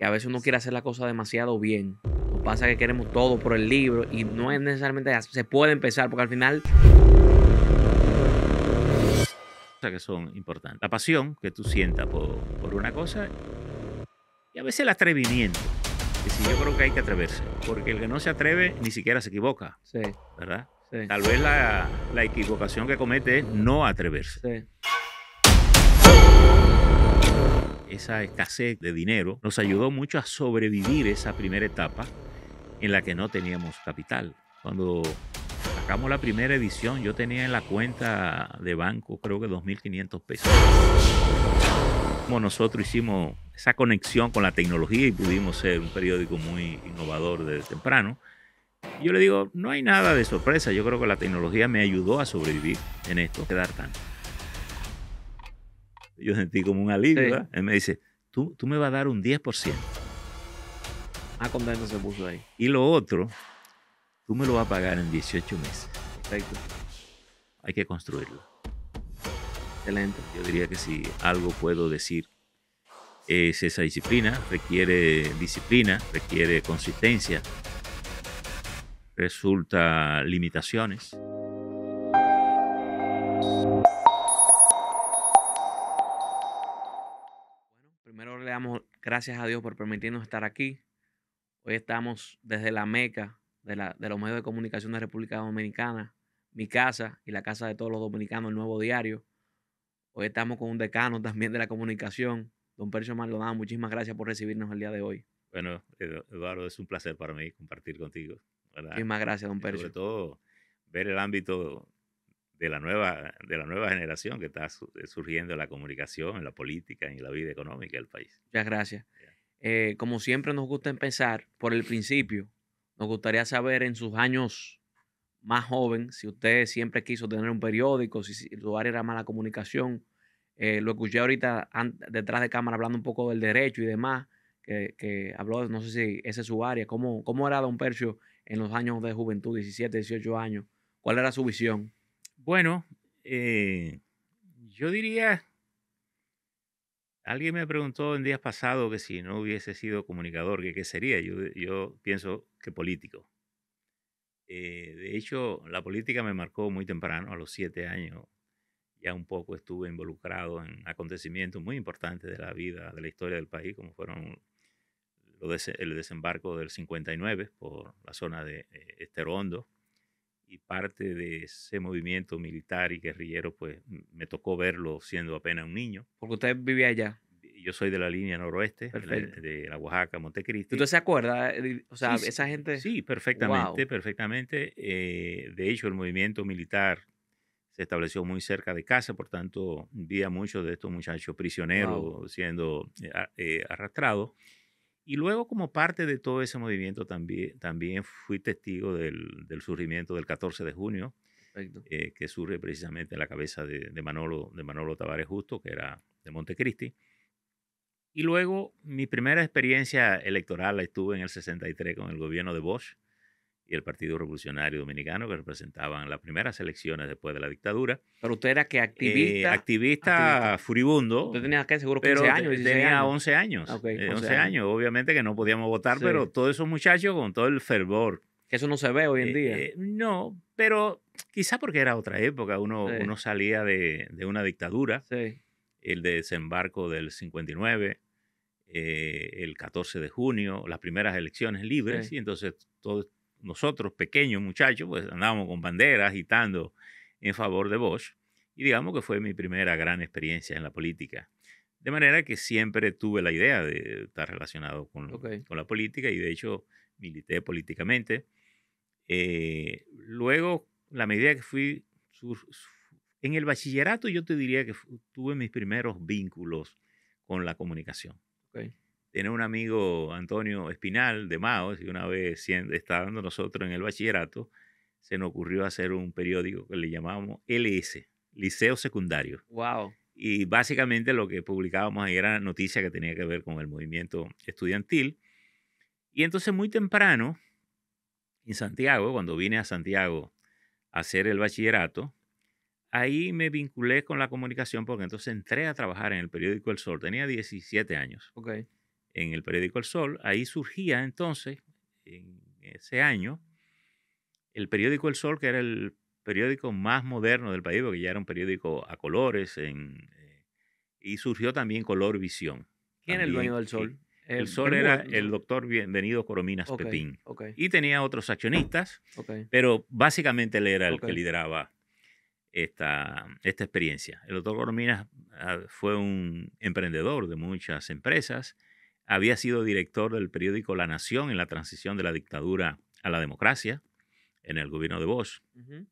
que a veces uno quiere hacer la cosa demasiado bien. Nos pasa que queremos todo por el libro y no es necesariamente así. Se puede empezar porque al final Que son importantes. La pasión que tú sientas por una cosa y a veces el atrevimiento. Que sí, yo creo que hay que atreverse, porque el que no se atreve ni siquiera se equivoca, sí, ¿verdad? sí, Tal vez la equivocación que comete es no atreverse. sí. Esa escasez de dinero nos ayudó mucho a sobrevivir esa primera etapa en la que no teníamos capital. Cuando sacamos la primera edición, yo tenía en la cuenta de banco creo que 2.500 pesos. Como nosotros hicimos esa conexión con la tecnología y pudimos ser un periódico muy innovador desde temprano. Y yo le digo, no hay nada de sorpresa. Yo creo que la tecnología me ayudó a sobrevivir en esto, quedar tanto. Yo sentí como un alivio, Sí. ¿verdad? Él me dice, tú me vas a dar un 10%. Más contento se puso ahí. Y lo otro, tú me lo vas a pagar en 18 meses. Perfecto. Hay que construirlo. Excelente. Yo diría que si algo puedo decir es esa disciplina, requiere consistencia, resulta limitaciones. Bueno, primero le damos gracias a Dios por permitirnos estar aquí. Hoy estamos desde la meca de los medios de comunicación de República Dominicana, mi casa y la casa de todos los dominicanos, el Nuevo Diario. Hoy estamos con un decano también de la comunicación, don Percio Maldonado. Muchísimas gracias por recibirnos el día de hoy. Bueno, Eduardo, es un placer para mí compartir contigo, ¿verdad? Muchísimas gracias, don Y sobre Percio. todo ver el ámbito de la nueva generación que está surgiendo en la comunicación, en la política, en la vida económica del país. Muchas gracias. Yeah. Como siempre nos gusta empezar por el principio. Nos gustaría saber en sus años más joven, si usted siempre quiso tener un periódico, si su área era más la comunicación. Lo escuché ahorita detrás de cámara hablando un poco del derecho y demás, que habló, no sé si esa es su área. ¿Cómo era don Percio en los años de juventud, 17, 18 años? ¿Cuál era su visión? Bueno, yo diría, alguien me preguntó en días pasados que si no hubiese sido comunicador, que qué sería. Yo pienso que político. De hecho, la política me marcó muy temprano, a los 7 años. Ya un poco estuve involucrado en acontecimientos muy importantes de la vida, de la historia del país, como fueron el desembarco del 59 por la zona de Estero Hondo, y parte de ese movimiento militar y guerrillero, pues me tocó verlo siendo apenas un niño. Porque usted vivía allá. Yo soy de la línea noroeste, Perfecto. de la Oaxaca, ¿Usted Montecristi. se acuerda? O sea, Sí, esa gente, sí, wow. perfectamente, perfectamente. De hecho, el movimiento militar se estableció muy cerca de casa, por tanto, vi a muchos de estos muchachos Wow. prisioneros siendo arrastrados. Y luego, como parte de todo ese movimiento, también fui testigo del surgimiento del 14 de junio, Perfecto. que surge precisamente en la cabeza de Manolo Tavares Justo, que era de Montecristi. Y luego, mi primera experiencia electoral la estuve en el 63 con el gobierno de Bosch y el Partido Revolucionario Dominicano, que representaban las primeras elecciones después de la dictadura. Pero usted era que activista, Activista furibundo, Usted tenía que seguro 15 pero años, 16 tenía años. 11 Ah, años. ok, 11 11 años. años, obviamente que no podíamos votar, Sí. pero todos esos muchachos con todo el fervor. Que eso no se ve hoy en día. No, pero quizá porque era otra época, uno Sí, salía de una dictadura, sí, el desembarco del 59, el 14 de junio, las primeras elecciones libres, sí. y entonces todos nosotros, pequeños muchachos, pues andábamos con banderas agitando en favor de Bosch, y digamos que fue mi primera gran experiencia en la política. De manera que siempre tuve la idea de estar relacionado Ok. con la política, y de hecho milité políticamente. Luego, la medida que fui en el bachillerato, yo te diría que tuve mis primeros vínculos con la comunicación. Ok. Tenía un amigo, Antonio Espinal, de Maos, y una vez estando nosotros en el bachillerato, se nos ocurrió hacer un periódico que le llamábamos LS, Liceo Secundario. Wow. Y básicamente lo que publicábamos ahí era noticias que tenía que ver con el movimiento estudiantil. Y entonces muy temprano, en Santiago, cuando vine a Santiago a hacer el bachillerato, ahí me vinculé con la comunicación porque entonces entré a trabajar en el periódico El Sol. Tenía 17 años. Ok. en el periódico El Sol. Ahí surgía entonces, en ese año, el periódico El Sol, que era el periódico más moderno del país, porque ya era un periódico a colores, y surgió también Color Visión. ¿Quién es el dueño También, del Sol? el Sol era Bermúdez, el ¿no? doctor Bienvenido Corominas Ok, Pepín. ok, Y tenía otros accionistas, ok, pero básicamente él era el ok. que lideraba esta experiencia. El doctor Corominas fue un emprendedor de muchas empresas, había sido director del periódico La Nación en la transición de la dictadura a la democracia en el gobierno de Bosch. Ujú.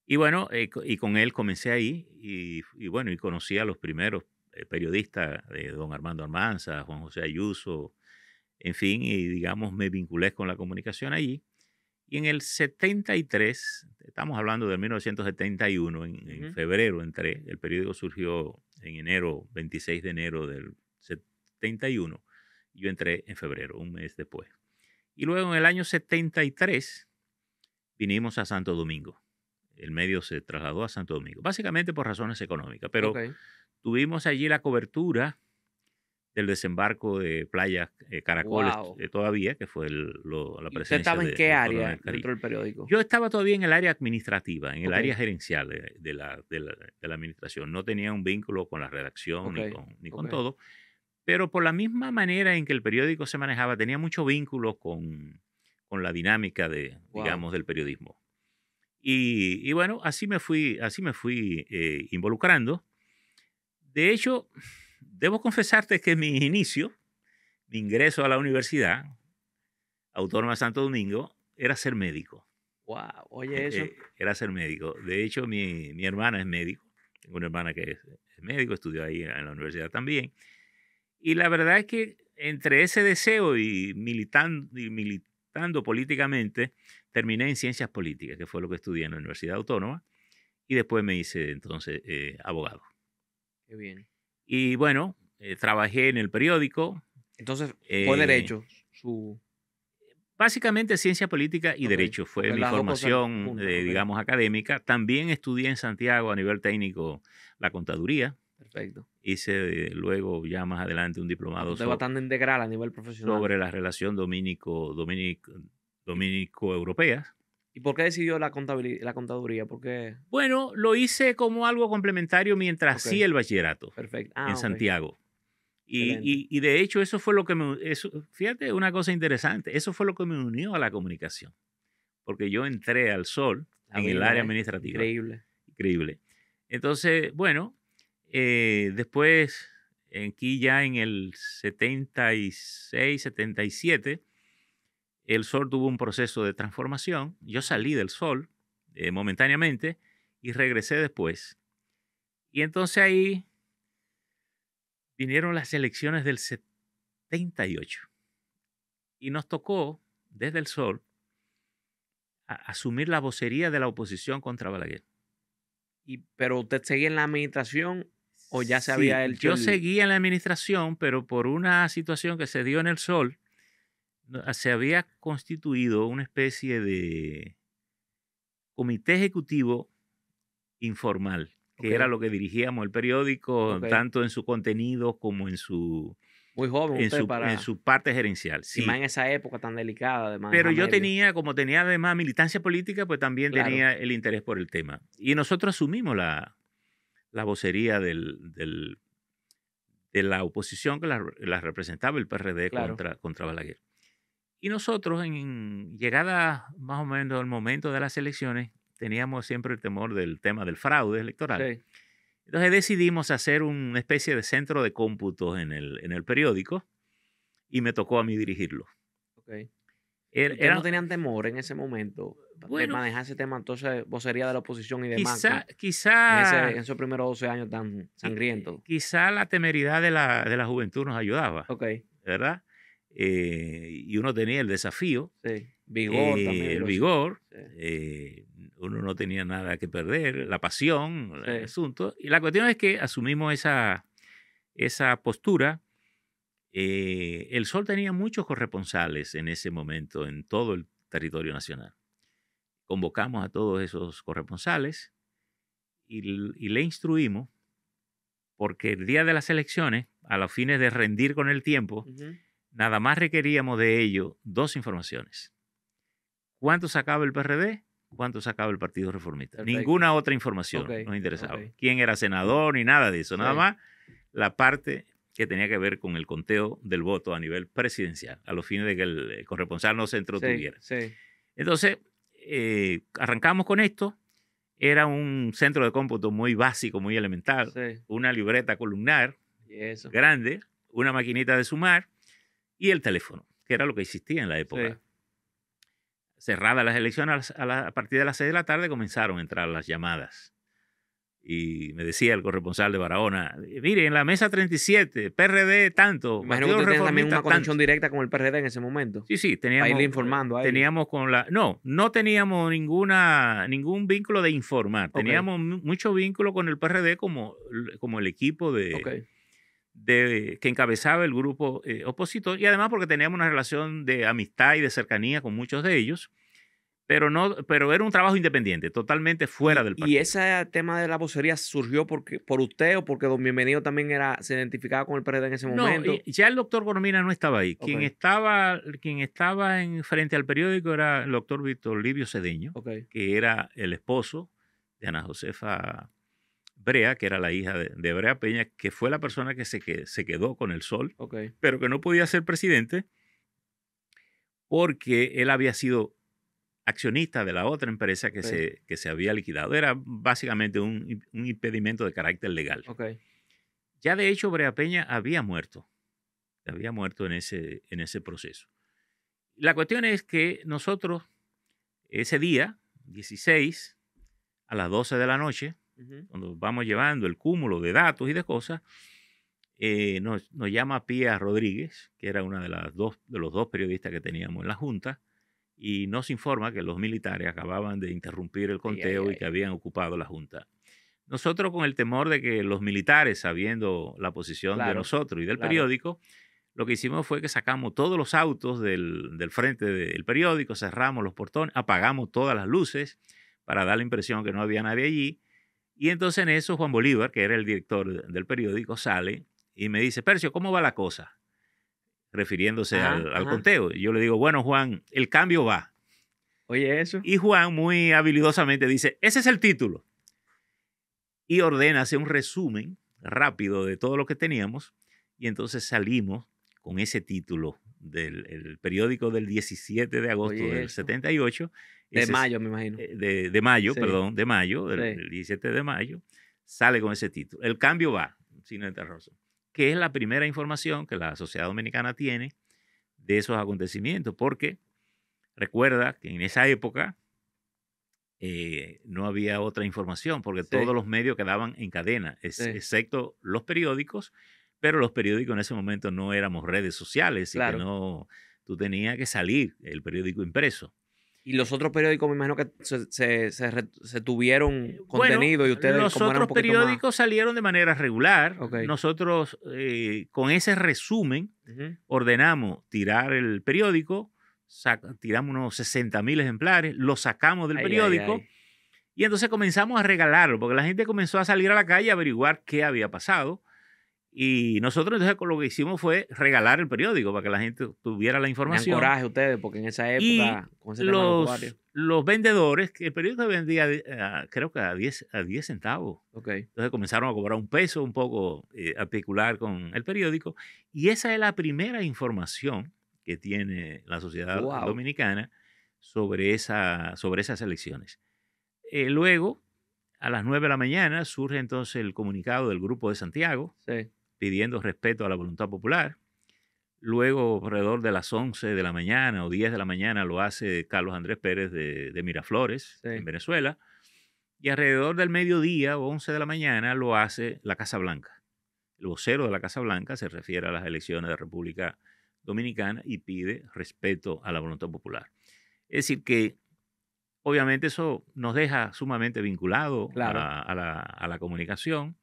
Y bueno, y con él comencé ahí y bueno, y conocí a los primeros periodistas, don Armando Almanza, Juan José Ayuso, en fin, y digamos me vinculé con la comunicación allí. Y en el 73, estamos hablando de 1971, en Ujú. febrero entré, el periódico surgió en enero, 26 de enero del 71, y yo entré en febrero, un mes después. Y luego en el año 73 vinimos a Santo Domingo. El medio se trasladó a Santo Domingo, básicamente por razones económicas, pero Ok. tuvimos allí la cobertura del desembarco de Playa Caracoles Wow. todavía, que fue la ¿Y usted presencia estaba en qué del área coronel Cariño. dentro del periódico? Yo estaba todavía en el área administrativa, en el Ok, área gerencial de la administración. No tenía un vínculo con la redacción ok, ni con ok. todo, pero por la misma manera en que el periódico se manejaba, tenía mucho vínculo con la dinámica Wow. digamos, del periodismo. Y bueno, así me fui involucrando. De hecho, debo confesarte que mi ingreso a la Universidad Autónoma de Santo Domingo era ser médico. Wow. Oye, eso. Era ser médico. De hecho, mi hermana es médico. Tengo una hermana que es médico, estudió ahí en la universidad también. Y la verdad es que entre ese deseo y militando políticamente, terminé en ciencias políticas, que fue lo que estudié en la Universidad Autónoma, y después me hice entonces abogado. Qué bien. Y bueno, trabajé en el periódico, Entonces, fue eh, derecho su... básicamente ciencia política y Ok, derecho ok, fue mi las dos cosas formación, juntas. Ok, digamos, académica. También estudié en Santiago a nivel técnico la contaduría. perfecto. Hice luego, ya más adelante, un Ah, pues diplomado usted es bastante integral a nivel profesional. sobre la relación ¿Y, dominico-europea. y por qué decidió la contaduría? ¿Por qué? Bueno, lo hice como algo complementario mientras Ok, hacía el bachillerato perfecto. en Ah, ok, Santiago. Y, excelente. y- y de hecho eso fue lo que fíjate una cosa interesante, eso fue lo que me unió a la comunicación, porque yo entré al Sol La en el área vida, ¿eh? administrativa, Increíble. increíble. Entonces, bueno, después, aquí ya en el 76, 77, el Sol tuvo un proceso de transformación, yo Ujú. salí del Sol momentáneamente y regresé después. Y entonces ahí vinieron las elecciones del 78 y nos tocó, desde el Sol, asumir la vocería de la oposición contra Balaguer. Pero usted seguía en la administración o ya se Sí, había hecho yo el... seguía en la administración, pero por una situación que se dio en el Sol, se había constituido una especie de comité ejecutivo informal, Ok, que era lo que dirigíamos el periódico, ok. tanto en su contenido como en su, Muy joven en usted su, en para... su parte gerencial. Y más Sí, en esa época tan delicada de pero manejar yo medios. como tenía además militancia política, pues también Claro, tenía el interés por el tema. Y nosotros asumimos la vocería de la oposición que la representaba el PRD claro. contra Balaguer. Y nosotros, en llegada más o menos al momento de las elecciones, teníamos siempre el temor del tema del fraude electoral. Sí, Entonces decidimos hacer una especie de centro de cómputos en el periódico y me tocó a mí dirigirlo. ok. ¿Y ustedes no Era, tenían temor en ese momento de bueno, manejar ese tema, entonces, vocería de la oposición y demás, quizá, en quizá, esos primeros 12 años tan sangrientos? quizá la temeridad de la juventud nos ayudaba, Ok, ¿verdad? Y uno tenía el desafío, sí. Vigor también, el digo, sí. vigor, Sí, uno no tenía nada que perder, la pasión, el sí. asunto. Y la cuestión es que asumimos esa postura. El Sol tenía muchos corresponsales en ese momento en todo el territorio nacional. Convocamos a todos esos corresponsales y le instruimos porque el día de las elecciones, a los fines de rendir con el tiempo, nada más requeríamos de ello 2 informaciones. ¿Cuánto sacaba el PRD? ¿Cuánto sacaba el Partido Reformista? Perfecto. Ninguna otra información nos interesaba. ¿Quién era senador? Ni nada de eso. Nada más la parte que tenía que ver con el conteo del voto a nivel presidencial, a los fines de que el corresponsal no se entretuviera. Entonces, arrancamos con esto. Era un centro de cómputo muy básico, muy elemental. Una libreta columnar grande, una maquinita de sumar y el teléfono, que era lo que existía en la época. Cerradas las elecciones, a partir de las 6 de la tarde comenzaron a entrar las llamadas. Y me decía el corresponsal de Barahona, mire, en la mesa 37, PRD tanto. Imagino que usted tenía también una conexión directa con el PRD en ese momento. Sí, teníamos. Para irle informando a teníamos con la. No teníamos ningún vínculo de informar. Teníamos mucho vínculo con el PRD como el equipo que encabezaba el grupo opositor, y además porque teníamos una relación de amistad y de cercanía con muchos de ellos. Pero era un trabajo independiente, totalmente fuera del partido. ¿Y ese tema de la vocería surgió por usted o porque don Bienvenido también se identificaba con el PRD en ese momento? No, ya el doctor Goromina no estaba ahí. Quien estaba frente al periódico era el doctor Víctor Livio Cedeño, que era el esposo de Ana Josefa Brea, que era la hija de Brea Peña, que fue la persona que se quedó con el Sol, pero que no podía ser presidente porque él había sido accionista de la otra empresa que se había liquidado. Era básicamente un impedimento de carácter legal. Ya de hecho Brea Peña había muerto en ese proceso. La cuestión es que nosotros ese día, 16, a las 12 de la noche, cuando vamos llevando el cúmulo de datos y de cosas, nos llama Pía Rodríguez, que era una de los dos periodistas que teníamos en la Junta, y nos informa que los militares acababan de interrumpir el conteo y que habían ocupado la Junta. Nosotros, con el temor de que los militares, sabiendo la posición de nosotros y del periódico, lo que hicimos fue que sacamos todos los autos del frente del periódico, cerramos los portones, apagamos todas las luces para dar la impresión que no había nadie allí. Y entonces en eso Juan Bolívar, que era el director del periódico, sale y me dice: Percio, ¿cómo va la cosa? Refiriéndose al conteo. Y yo le digo: bueno, Juan, el cambio va. Oye, eso. Y Juan muy habilidosamente dice: ese es el título. Y ordena hacer un resumen rápido de todo lo que teníamos. Y entonces salimos con ese título del periódico del 17 de agosto del 78. De mayo, me imagino. De mayo, perdón, de mayo, del 17 de mayo. Sale con ese título. El cambio va, signo de interrogación, que es la primera información que la sociedad dominicana tiene de esos acontecimientos, porque recuerda que en esa época no había otra información, porque todos los medios quedaban en cadena, excepto los periódicos, pero los periódicos en ese momento no éramos redes sociales, y que tú tenías que salir el periódico impreso. Y los otros periódicos, me imagino que se tuvieron contenido, y ustedes, los otros periódicos salieron de manera regular. Nosotros, con ese resumen, ordenamos tirar el periódico, tiramos unos 60,000 ejemplares, lo sacamos del periódico y entonces comenzamos a regalarlo, porque la gente comenzó a salir a la calle a averiguar qué había pasado. Y nosotros entonces lo que hicimos fue regalar el periódico para que la gente tuviera la información. Tenían coraje ustedes, porque en esa época, con ese los vendedores, que el periódico vendía creo que a 10 centavos. Entonces comenzaron a cobrar un peso, un poco a especular con el periódico. Y esa es la primera información que tiene la sociedad dominicana sobre esas elecciones. Luego, a las 9 de la mañana, surge entonces el comunicado del Grupo de Santiago, pidiendo respeto a la voluntad popular. Luego, alrededor de las 11 de la mañana o 10 de la mañana, lo hace Carlos Andrés Pérez de Miraflores, en Venezuela. Y alrededor del mediodía o 11 de la mañana lo hace la Casa Blanca. El vocero de la Casa Blanca se refiere a las elecciones de República Dominicana y pide respeto a la voluntad popular. Es decir, que obviamente eso nos deja sumamente vinculados a la comunicación.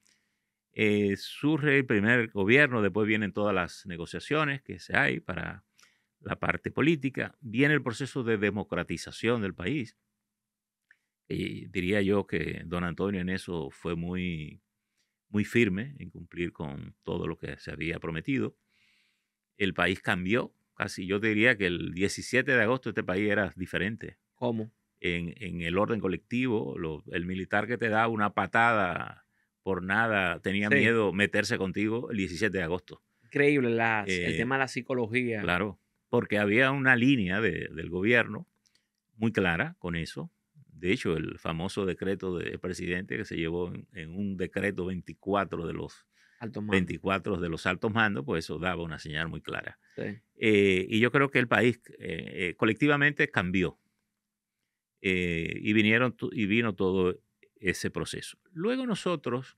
Surge el primer gobierno, después vienen todas las negociaciones que se hay para la parte política, viene el proceso de democratización del país. Diría yo que don Antonio en eso fue muy, muy firme en cumplir con todo lo que se había prometido. El país cambió, casi yo diría que el 17 de agosto este país era diferente. ¿Cómo? En el orden colectivo, el militar que te da una patada por nada tenía Sí, miedo meterse contigo el 17 de agosto. increíble el Eh, tema de la psicología. claro, porque había una línea del gobierno muy clara con eso. De hecho, el famoso decreto del presidente que se llevó en un decreto 24 Alto mando. 24 de los altos mandos, pues eso daba una señal muy clara. Sí, Y yo creo que el país colectivamente cambió y vino todo ese proceso. Luego nosotros,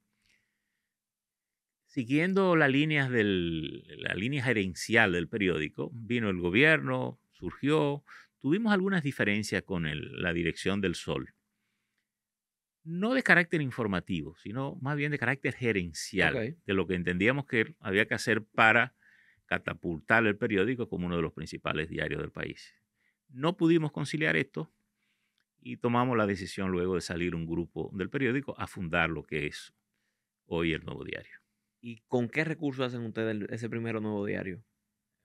siguiendo la línea gerencial del periódico, vino el gobierno, surgió, tuvimos algunas diferencias con la dirección del Sol. No de carácter informativo, sino más bien de carácter gerencial, ok. de lo que entendíamos que había que hacer para catapultar el periódico como uno de los principales diarios del país. No pudimos conciliar esto y tomamos la decisión luego de salir un grupo del periódico a fundar lo que es hoy el Nuevo Diario. ¿Y con qué recursos hacen ustedes ese primero nuevo diario?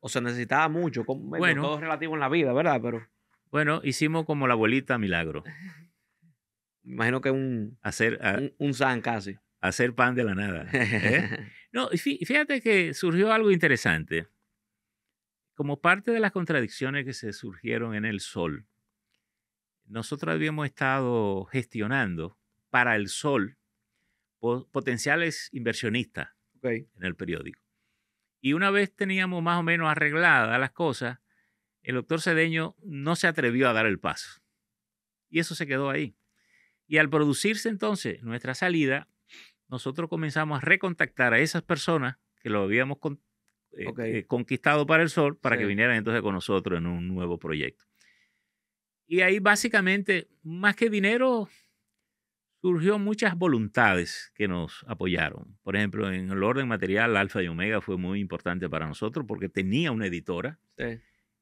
O sea, necesitaba mucho, bueno, Bueno, todo es relativo en la vida, ¿verdad? Pero bueno, hicimos como la abuelita Milagro, me imagino que hacer, a- un san casi. hacer pan de la nada. ¿Eh? No, y fíjate que surgió algo interesante. Como parte de las contradicciones que se surgieron en el Sol, nosotros habíamos estado gestionando para el Sol potenciales inversionistas Ok, en el periódico. Y una vez teníamos más o menos arregladas las cosas, el doctor Cedeño no se atrevió a dar el paso. Y eso se quedó ahí. Y al producirse entonces nuestra salida, nosotros comenzamos a recontactar a esas personas que lo habíamos ok, conquistado para el Sol para que sí. vinieran entonces con nosotros en un nuevo proyecto. Y ahí básicamente, más que dinero, surgió muchas voluntades que nos apoyaron. Por ejemplo, en el orden material, Alfa y Omega fue muy importante para nosotros porque tenía una editora Sí,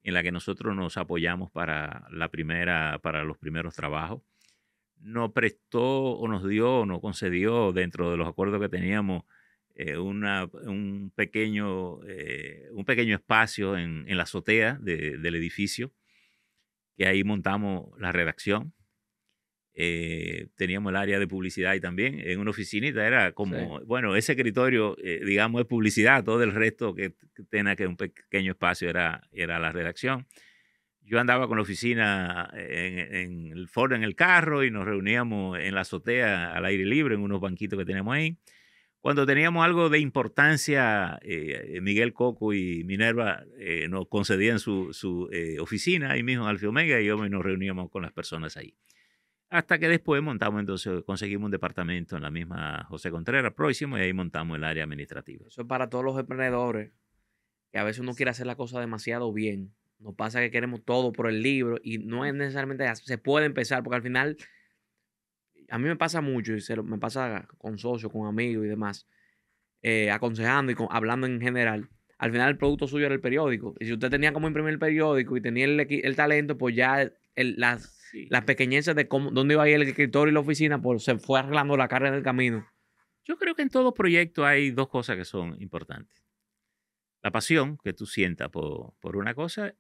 en la que nosotros nos apoyamos para los primeros trabajos. Nos prestó o nos dio o nos concedió dentro de los acuerdos que teníamos un pequeño espacio en la azotea del edificio, que ahí montamos la redacción. Teníamos el área de publicidad y también en una oficinita era sí. como, bueno, ese escritorio, digamos, es publicidad, todo el resto que tenía que un pequeño espacio era la redacción. Yo andaba con la oficina en el foro, en el carro, y nos reuníamos en la azotea al aire libre, en unos banquitos que teníamos ahí. Cuando teníamos algo de importancia, Miguel Coco y Minerva nos concedían su oficina ahí mismo en Alfa Omega y yo nos reuníamos con las personas ahí. Hasta que después conseguimos un departamento en la misma José Contreras próximo y ahí montamos el área administrativa. Eso es para todos los emprendedores, que a veces uno quiere hacer la cosa demasiado bien. Nos pasa que queremos todo por el libro y no es necesariamente así. Se puede empezar, porque al final, a mí me pasa mucho, y me pasa con socios, con amigos y demás, aconsejando y hablando en general. Al final el producto suyo era el periódico. Y si usted tenía como imprimir el periódico y tenía el talento, pues ya Sí. las pequeñeces de dónde iba a ir el escritorio y la oficina, pues se fue arreglando la carga en el camino. Yo creo que en todo proyecto hay dos cosas que son importantes. La pasión que tú sientas por una cosa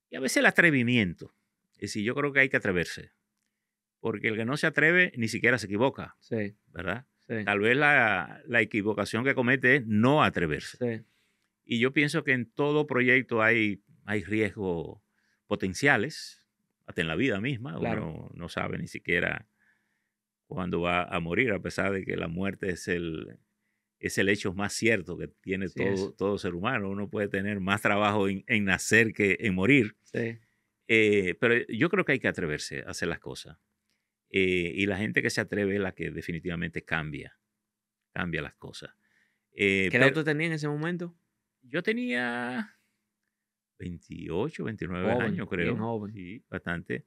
y a veces el atrevimiento. Es decir, yo creo que hay que atreverse, porque el que no se atreve ni siquiera se equivoca, Sí, ¿verdad? sí, Tal vez la equivocación que comete es no atreverse. sí, Y yo pienso que en todo proyecto hay riesgos potenciales, hasta en la vida misma. claro. Uno no sabe ni siquiera cuándo va a morir, a pesar de que la muerte es el hecho más cierto que tiene Así es. todo ser humano. Uno puede tener más trabajo en nacer que en morir. Sí. Pero yo creo que hay que atreverse a hacer las cosas. Y la gente que se atreve es la que definitivamente cambia las cosas. ¿Qué edad Pero usted tenía en ese momento? yo tenía 28, 29 Joven, años, bien creo. joven. Sí, bastante.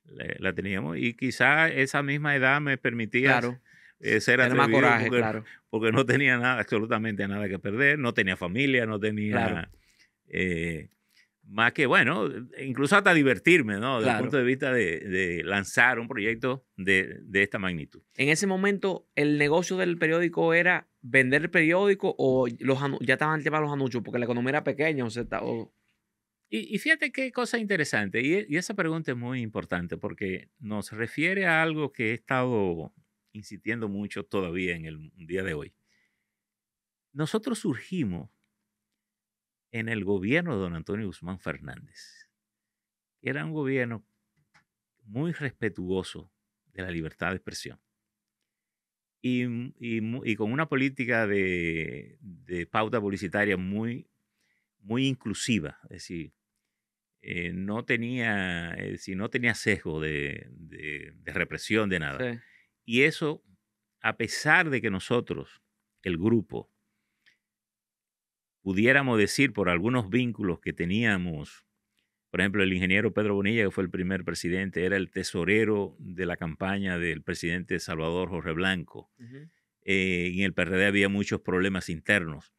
La teníamos. Y quizá esa misma edad me permitía Claro. ser Tener más atrevido coraje, claro. porque no tenía nada, absolutamente nada que perder. No tenía familia, no Claro. tenía más que, bueno, incluso hasta divertirme, ¿no? Desde el punto Claro. de vista de lanzar un proyecto de esta magnitud. En ese momento, ¿el negocio del periódico era vender el periódico o ya estaban llevados los anuncios? Porque la economía era pequeña. Y fíjate qué cosa interesante, y esa pregunta es muy importante porque nos refiere a algo que he estado insistiendo mucho todavía en el día de hoy. Nosotros surgimos en el gobierno de don Antonio Guzmán Fernández, que era un gobierno muy respetuoso de la libertad de expresión y con una política de pauta publicitaria muy inclusiva, es decir, no tenía sesgo de represión de nada. Sí, Y eso, a pesar de que nosotros, el grupo, pudiéramos decir por algunos vínculos que teníamos. Por ejemplo, el ingeniero Pedro Bonilla, que fue el primer presidente, era el tesorero de la campaña del presidente Salvador Jorge Blanco. ujú, Y en el PRD había muchos problemas internos.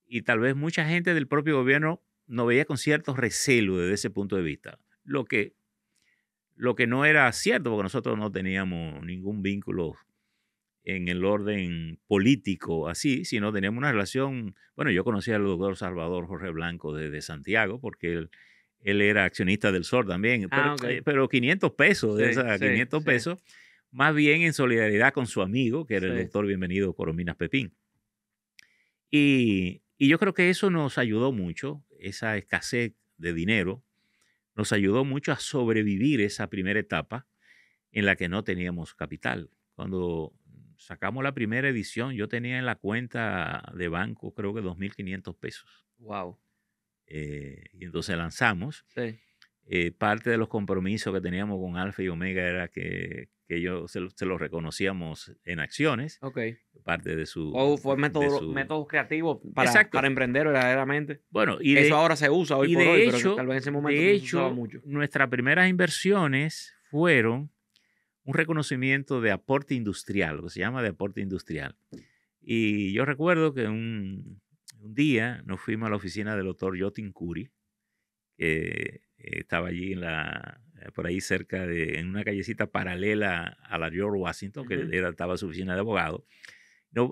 Y tal vez mucha gente del propio gobierno nos veía con cierto recelo desde ese punto de vista. Lo que no era cierto, porque nosotros no teníamos ningún vínculo en el orden político así, sino teníamos una relación. Bueno, yo conocía al doctor Salvador Jorge Blanco desde Santiago, porque él era accionista del SOR también, Ah, ok. pero 500 pesos, de Sí, esas sí, 500 sí, pesos, más bien en solidaridad con su amigo, que era el sí. doctor Bienvenido Corominas Pepín. Y yo creo que eso nos ayudó mucho, esa escasez de dinero, nos ayudó mucho a sobrevivir esa primera etapa en la que no teníamos capital. Cuando sacamos la primera edición, yo tenía en la cuenta de banco creo que 2.500 pesos. Wow. Y entonces lanzamos. Sí. Parte de los compromisos que teníamos con Alfa y Omega era que yo se los reconocíamos en acciones, Ok. parte de O fue de su. método creativo Exacto. para emprender verdaderamente. Bueno, Eso ahora se usa hoy y por hoy, de pero hecho, tal vez en ese momento de no se usaba hecho, mucho. nuestras primeras inversiones fueron un reconocimiento de aporte industrial, lo que se llama de aporte industrial. Y yo recuerdo que un día nos fuimos a la oficina del doctor Yotin Curi, que estaba allí por ahí cerca en una callecita paralela a la George Washington, que Ujú. estaba su oficina de abogado.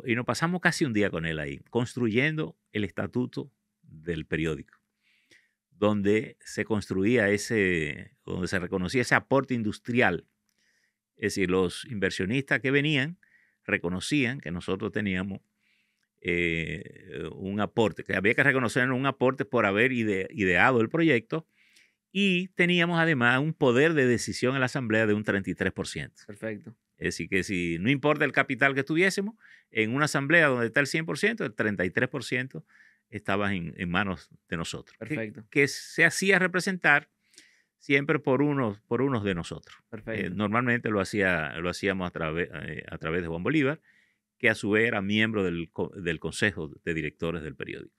Y nos pasamos casi un día con él ahí, construyendo el estatuto del periódico, donde se construía donde se reconocía ese aporte industrial. Es decir, los inversionistas que venían reconocían que nosotros teníamos un aporte, que había que reconocer un aporte por haber ideado el proyecto, y teníamos además un poder de decisión en la asamblea de un 33%. Perfecto. Es decir, que si no importa el capital que tuviésemos, en una asamblea donde está el 100%, el 33% estaba en manos de nosotros, Perfecto. que se hacía representar siempre por unos de nosotros. Perfecto. Normalmente lo hacíamos a través de Juan Bolívar, que a su vez era miembro del consejo de directores del periódico.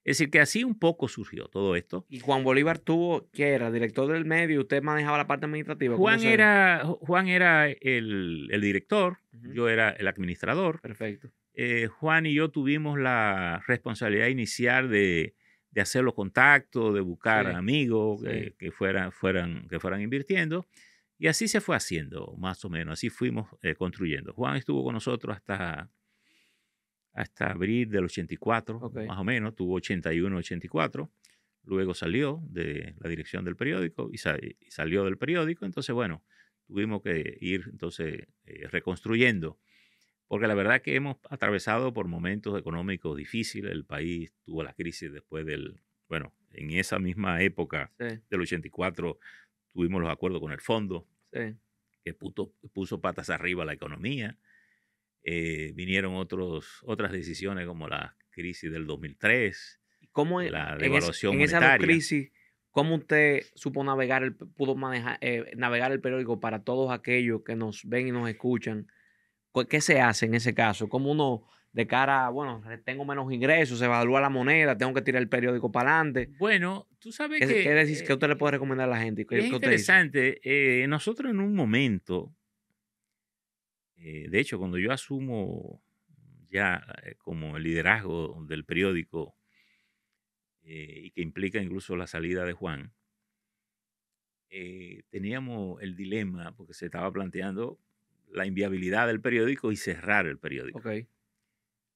Es decir, que así un poco surgió todo esto. Y Juan Bolívar tuvo, ¿qué era? Director del medio, y usted manejaba la parte administrativa. ¿Cómo Juan era el director, Ujú. yo era el administrador. Perfecto. Juan y yo tuvimos la responsabilidad inicial de hacer los contactos, de buscar Sí, amigos sí. que fueran invirtiendo. Y así se fue haciendo, más o menos. Así fuimos construyendo. Juan estuvo con nosotros hasta abril del 84, Ok. más o menos. Tuvo 81, 84. Luego salió de la dirección del periódico y salió del periódico. Entonces, bueno, tuvimos que ir entonces reconstruyendo, porque la verdad que hemos atravesado por momentos económicos difíciles. El país tuvo la crisis después bueno, en esa misma época Sí, del 84 tuvimos los acuerdos con el fondo, sí. que puso patas arriba a la economía. Vinieron otras decisiones como la crisis del 2003, ¿Y cómo la devaluación en esas dos monetaria. crisis, cómo usted supo pudo manejar, navegar el periódico para todos aquellos que nos ven y nos escuchan? ¿Qué se hace en ese caso? ¿Cómo uno, de cara, bueno, tengo menos ingresos, se evalúa la moneda, tengo que tirar el periódico para adelante? Bueno, tú sabes ¿Qué usted le puede recomendar a la gente? es Qué usted dice? interesante. Nosotros en un momento, de hecho, cuando yo asumo ya como el liderazgo del periódico, y que implica incluso la salida de Juan, teníamos el dilema porque se estaba planteando la inviabilidad del periódico y cerrar el periódico, Ok.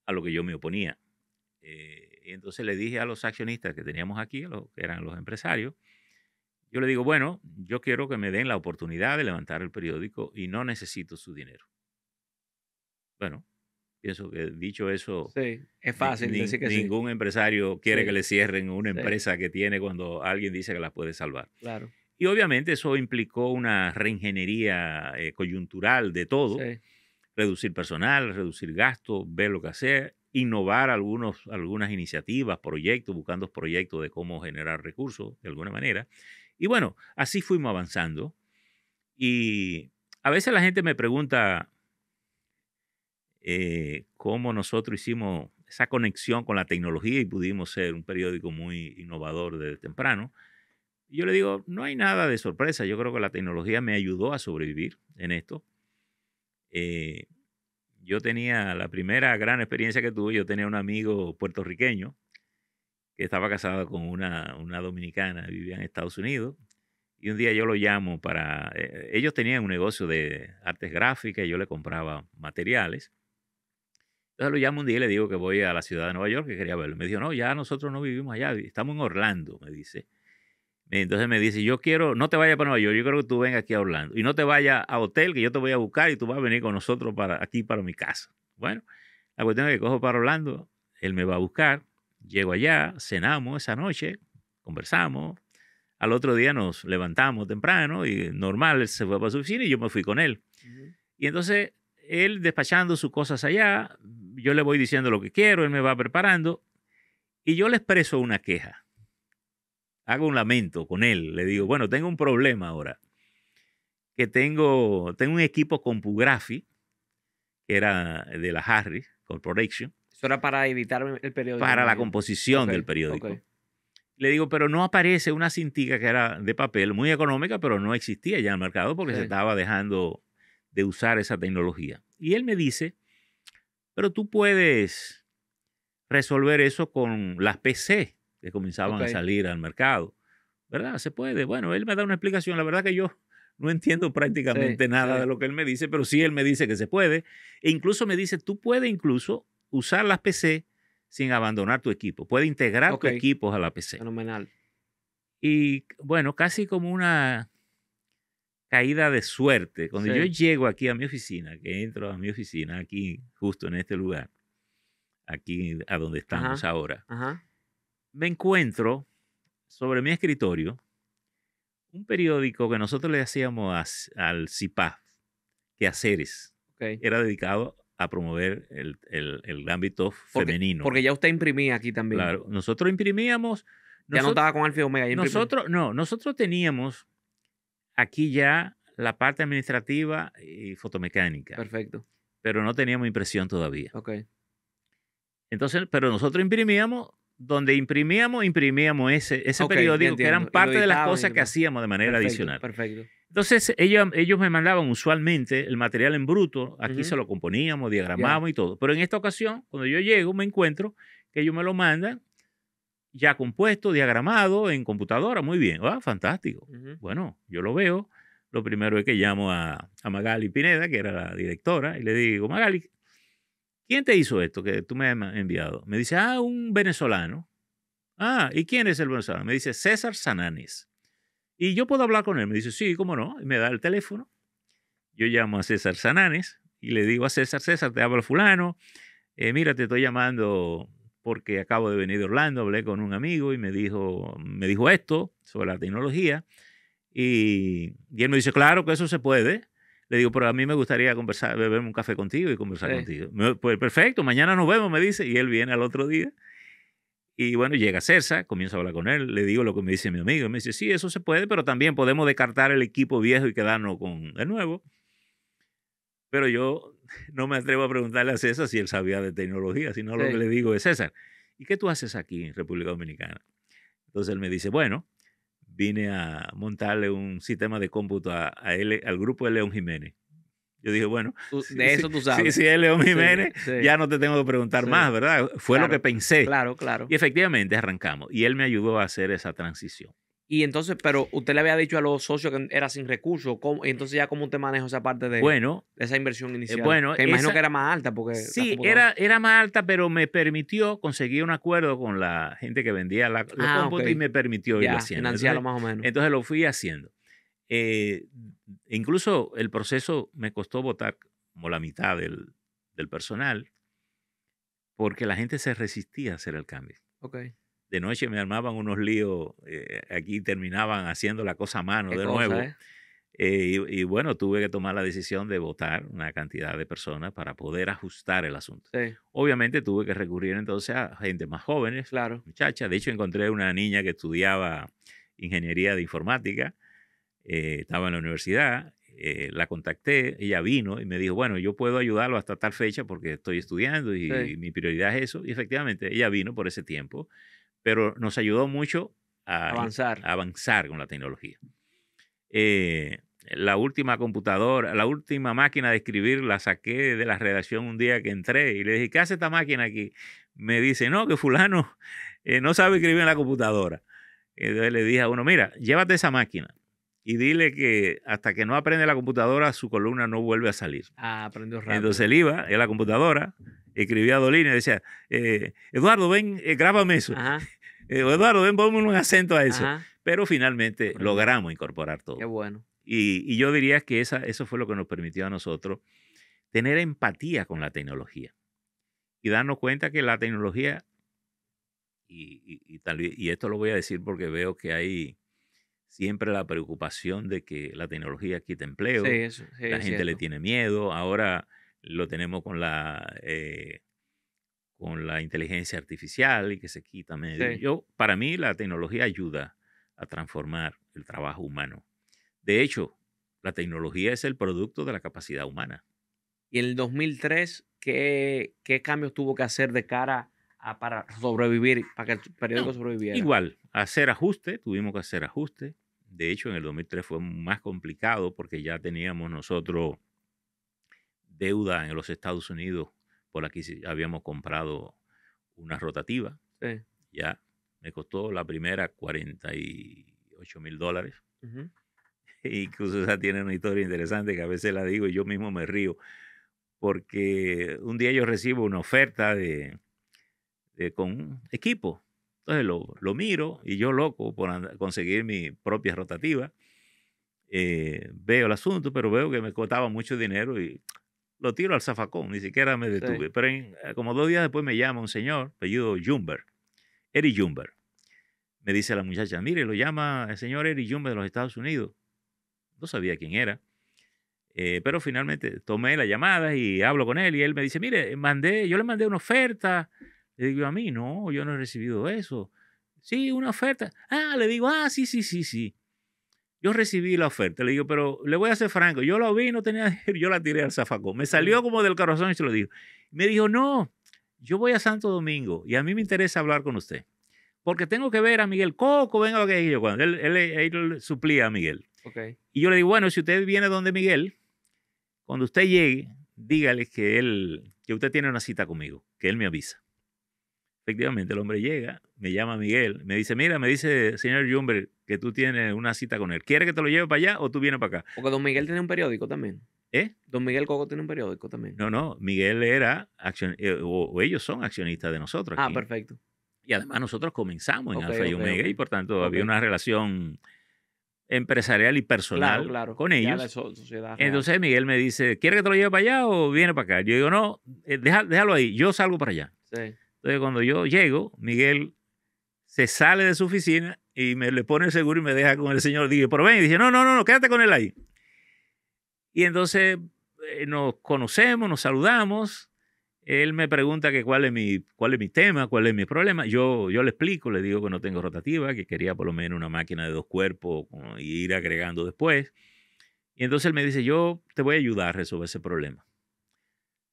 a lo que yo me oponía. Y entonces le dije a los accionistas que teníamos aquí, a los que eran los empresarios, yo le digo, bueno, yo quiero que me den la oportunidad de levantar el periódico y no necesito su dinero. Bueno, pienso que dicho eso, Sí, es fácil decir que sí. ningún empresario quiere que Sí, le cierren una sí, empresa que tiene cuando alguien dice que la puede salvar. claro. Y obviamente eso implicó una reingeniería coyuntural de todo, Sí, reducir personal, reducir gastos, ver lo que hacer, innovar algunas iniciativas, proyectos, buscando proyectos de cómo generar recursos de alguna manera. Y bueno, así fuimos avanzando. Y a veces la gente me pregunta cómo nosotros hicimos esa conexión con la tecnología y pudimos ser un periódico muy innovador desde temprano. Y yo le digo, no hay nada de sorpresa. Yo creo que la tecnología me ayudó a sobrevivir en esto. Eh, yo tenía la primera gran experiencia que tuve, yo tenía un amigo puertorriqueño que estaba casado con una dominicana, vivía en Estados Unidos. Y un día yo lo llamo para, ellos tenían un negocio de artes gráficas y yo le compraba materiales. Entonces lo llamo un día y le digo que voy a la ciudad de Nueva York, que quería verlo. Me dijo, no, ya nosotros no vivimos allá, estamos en Orlando, me dice. Entonces me dice, yo quiero, no te vayas para Nueva York, yo quiero que tú vengas aquí a Orlando. Y no te vayas a hotel, que yo te voy a buscar y tú vas a venir con nosotros aquí para mi casa. Bueno, la cuestión es que cojo para Orlando, él me va a buscar, llego allá, cenamos esa noche, conversamos. Al otro día nos levantamos temprano y normal, él se fue para su oficina y yo me fui con él. ujú, Y entonces él despachando sus cosas allá, yo le voy diciendo lo que quiero, él me va preparando y yo le expreso una queja. Hago un lamento con él. Le digo, ujú. bueno, tengo un problema ahora. Que tengo un equipo CompuGraphy, que era de la Harris Corporation, Eso era para editar el periódico, me para la imagino. composición Ok, del ok, periódico. Le digo, pero no aparece una cintica que era de papel, muy económica, pero no existía ya en el mercado porque se sí, estaba dejando de usar esa tecnología. Y él me dice, pero tú puedes resolver eso con las PC que comenzaban ok, a salir al mercado, ¿verdad? Se puede. Bueno, él me da una explicación. La verdad que yo no entiendo sí, prácticamente nada de sí, lo que él me dice, pero sí él me dice que se puede. E incluso me dice, tú puedes incluso usar las PC sin abandonar tu equipo. Puedes integrar ok, tu equipo a la PC. fenomenal. Y bueno, casi como una caída de suerte. Cuando yo Sí, llego aquí a mi oficina, que entro a mi oficina aquí, justo en este lugar, aquí a donde estamos ajá, ahora, ajá, me encuentro sobre mi escritorio un periódico que nosotros le hacíamos al CIPAF, Quehaceres. ok. Era dedicado a promover el ámbito femenino. Porque ya usted imprimía aquí también. Claro, nosotros imprimíamos, Ya no nosotros, estaba con Alfa y Omega, ya imprimía. nosotros teníamos aquí ya la parte administrativa y fotomecánica, Perfecto. pero no teníamos impresión todavía. Ok. Entonces, pero nosotros imprimíamos, donde imprimíamos ese Ok, ya periódico, que eran entiendo. Y lo parte de las editaban y cosas que demás. hacíamos de manera Perfecto, adicional. perfecto. Entonces, ellos me mandaban usualmente el material en bruto, aquí Ujú, se lo componíamos, ya. diagramábamos y todo. Pero en esta ocasión, cuando yo llego, me encuentro que ellos me lo mandan ya compuesto, diagramado en computadora, muy bien. Ah, fantástico. Ujú, Bueno, yo lo veo. Lo primero es que llamo a Magali Pineda, que era la directora, y le digo, Magali, ¿quién te hizo esto que tú me has enviado? Me dice, un venezolano. Ah, ¿y quién es el venezolano? Me dice, César Sananes. ¿Y yo puedo hablar con él? Me dice, sí, cómo no. Y me da el teléfono. Yo llamo a César Sananes y le digo a César, César, te hablo fulano. Mira, te estoy llamando porque acabo de venir de Orlando, hablé con un amigo y me dijo esto sobre la tecnología. Y él me dice, claro que eso se puede. Le digo, pero a mí me gustaría conversar, beberme un café contigo y conversar sí. contigo. Pues perfecto, mañana nos vemos, me dice. Y él viene al otro día. Y bueno, llega César, comienzo a hablar con él, le digo lo que me dice mi amigo. Y me dice, sí, eso se puede, pero también podemos descartar el equipo viejo y quedarnos con el nuevo. Pero yo no me atrevo a preguntarle a César si él sabía de tecnología, sino lo que Sí. le digo es, César, ¿y qué tú haces aquí en República Dominicana? Entonces él me dice, bueno, vine a montarle un sistema de cómputo al grupo de León Jiménez. Yo dije, bueno, De eso tú sí, sabes. si es León Jiménez, Sí, ya no te tengo que preguntar sí. más, ¿verdad? Fue lo Claro, que pensé. claro, claro. Y efectivamente arrancamos. Y él me ayudó a hacer esa transición. Y entonces, pero usted le había dicho a los socios que era sin recursos, y entonces ya cómo usted maneja esa parte de Bueno, esa inversión inicial. bueno, Que imagino que era más alta porque la sí, computadora. era más alta, pero me permitió conseguir un acuerdo con la gente que vendía los Ah, ok. cómputos y me permitió irlo Ya, haciendo. financiarlo más o menos. Entonces lo fui haciendo. Eh, incluso el proceso me costó votar como la mitad del personal porque la gente se resistía a hacer el cambio. Ok. De noche me armaban unos líos, aquí terminaban haciendo la cosa a mano Qué de cosa, nuevo. ¿eh? Y bueno, tuve que tomar la decisión de votar una cantidad de personas para poder ajustar el asunto. Sí, Obviamente tuve que recurrir entonces a gente más jóvenes, claro. muchachas. De hecho, encontré una niña que estudiaba ingeniería de informática, estaba en la universidad, la contacté, ella vino y me dijo, bueno, yo puedo ayudarlo hasta tal fecha porque estoy estudiando y Sí. mi prioridad es eso. Y efectivamente, ella vino por ese tiempo, pero nos ayudó mucho a Avanzar. avanzar con la tecnología. La última computadora, la última máquina de escribir la saqué de la redacción un día que entré y le dije, ¿qué hace esta máquina aquí? Me dice, no, que fulano no sabe escribir en la computadora. Entonces le dije a uno, mira, llévate esa máquina y dile que hasta que no aprende la computadora, su columna no vuelve a salir. Ah, aprendió Entonces rápido. él iba en la computadora, escribía 2 líneas y decía, Eduardo, ven, grábame eso. Ajá, Eduardo, ven, ponme un acento a eso. ajá. Pero finalmente Aprendió. logramos incorporar Qué todo. bueno. Y yo diría que eso fue lo que nos permitió a nosotros tener empatía con la tecnología y darnos cuenta que la tecnología, y esto lo voy a decir porque veo que hay siempre la preocupación de que la tecnología quita Sí, empleo, eso, sí, la es gente le cierto. tiene miedo, ahora lo tenemos con la inteligencia artificial y que se quita Sí. medio. Para mí la tecnología ayuda a transformar el trabajo humano. De hecho, la tecnología es el producto de la capacidad humana. Y en el 2003, ¿qué cambios tuvo que hacer de cara para sobrevivir, para que el periódico No, sobreviviera? igual, hacer ajustes, tuvimos que hacer ajustes. De hecho, en el 2003 fue más complicado porque ya teníamos nosotros deuda en los Estados Unidos por la que habíamos comprado una rotativa. Sí. Ya me costó la primera $48,000. Ujú. Incluso esa tiene una historia interesante que a veces la digo y yo mismo me río, porque un día yo recibo una oferta con un equipo. Entonces lo miro y yo loco por conseguir mi propia rotativa. Veo el asunto, pero veo que me costaba mucho dinero y lo tiro al zafacón, ni siquiera me Sí. detuve. Pero como 2 días después me llama un señor, apellido Jumber, Eric Jumber. Me dice la muchacha, mire, lo llama el señor Eric Jumber de los Estados Unidos. No sabía quién era. Pero finalmente tomé la llamada y hablo con él y él me dice, mire, yo le mandé una oferta. Le digo, a mí, no, yo no he recibido eso. Sí, una oferta. Ah, le digo, sí, sí, sí, sí. Yo recibí la oferta. Le digo, pero le voy a ser franco, yo la vi, no tenía dinero, yo la tiré al zafacón. Me salió como del corazón y se lo digo. Me dijo, no, yo voy a Santo Domingo y a mí me interesa hablar con usted. Porque tengo que ver a Miguel Coco, venga lo que yo. Cuando él suplía a Miguel. Ok. Y yo le digo, bueno, si usted viene donde Miguel, cuando usted llegue, dígale que usted tiene una cita conmigo, que él me avisa. Efectivamente, el hombre llega, me llama Miguel, me dice, mira, me dice señor Jumber que tú tienes una cita con él. ¿Quiere que te lo lleve para allá o tú vienes para acá? Porque Don Miguel tiene un periódico también. ¿Eh? Don Miguel Coco tiene un periódico también. No, Miguel era o ellos son accionistas de nosotros Ah, aquí. perfecto. Y además nosotros comenzamos en Ok, Alfa y ok, Omega ok. y por tanto había Ok. una relación empresarial y Claro, personal claro. con Ya la ellos. sociedad real. Entonces Miguel me dice, ¿quiere que te lo lleve para allá o viene para acá? Yo digo, no, déjalo ahí, yo salgo para allá. Sí. Entonces cuando yo llego, Miguel se sale de su oficina y me le pone el seguro y me deja con el señor. Digo, pero ven, y dice, no, quédate con él ahí. Y entonces nos conocemos, nos saludamos. Él me pregunta que cuál es mi tema, cuál es mi problema. Yo le explico, le digo que no tengo rotativa, que quería por lo menos una máquina de 2 cuerpos y ir agregando después. Y entonces él me dice, yo te voy a ayudar a resolver ese problema.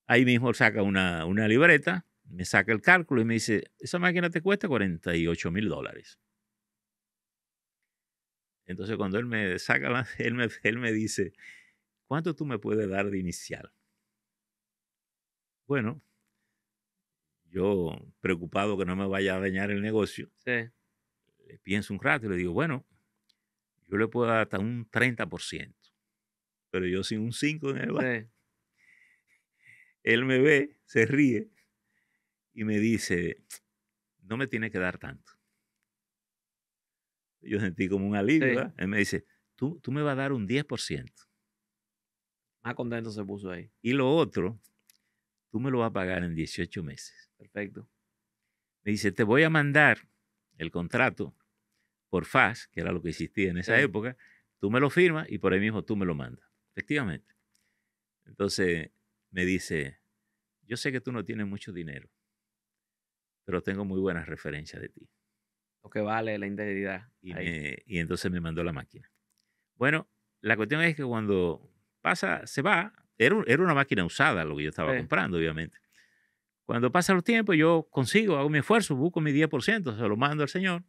Ahí mismo saca una libreta, me saca el cálculo y me dice, esa máquina te cuesta $48,000. Entonces cuando él me saca, él me dice, ¿cuánto tú me puedes dar de inicial? Bueno, yo preocupado que no me vaya a dañar el negocio, Sí, le pienso un rato y le digo, bueno, yo le puedo dar hasta un 30%, pero yo sin un 5 en el banco. sí. Él me ve, se ríe y me dice, no me tiene que dar tanto. Yo sentí como un alivio, Sí, ¿verdad? Él me dice, tú me vas a dar un 10% más contento se puso ahí. y lo otro, tú me lo vas a pagar en 18 meses. Perfecto. Me dice, te voy a mandar el contrato por fax, que era lo que existía en esa Sí, época, tú me lo firmas y por ahí mismo tú me lo mandas. Efectivamente. Entonces me dice, yo sé que tú no tienes mucho dinero, pero tengo muy buenas referencias de ti. lo que vale la integridad ahí. Y entonces me mandó la máquina. Bueno, la cuestión es que cuando pasa, se va, era una máquina usada lo que yo estaba Sí, comprando, obviamente. Cuando pasa los tiempos, yo consigo, hago mi esfuerzo, busco mi 10%, se lo mando al señor.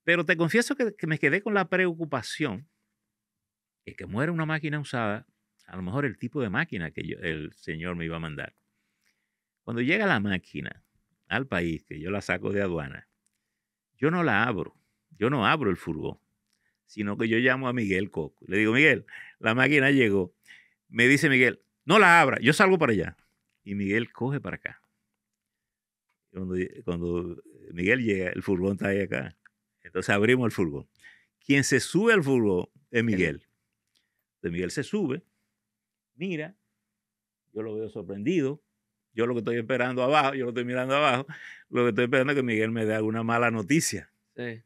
Pero te confieso que me quedé con la preocupación que muera una máquina usada, a lo mejor el tipo de máquina que el señor me iba a mandar. Cuando llega la máquina al país, que yo la saco de aduana, yo no la abro, yo no abro el furgón, sino que yo llamo a Miguel Coco. Le digo, Miguel, la máquina llegó. Me dice Miguel, no la abra, yo salgo para allá. Y Miguel coge para acá. Cuando Miguel llega, el furgón está ahí acá. Entonces abrimos el furgón. Quien se sube al furgón es él, Miguel. Entonces Miguel se sube, mira, yo lo veo sorprendido. Yo lo que estoy esperando abajo, yo lo estoy mirando abajo, lo que estoy esperando es que Miguel me dé alguna mala noticia. sí.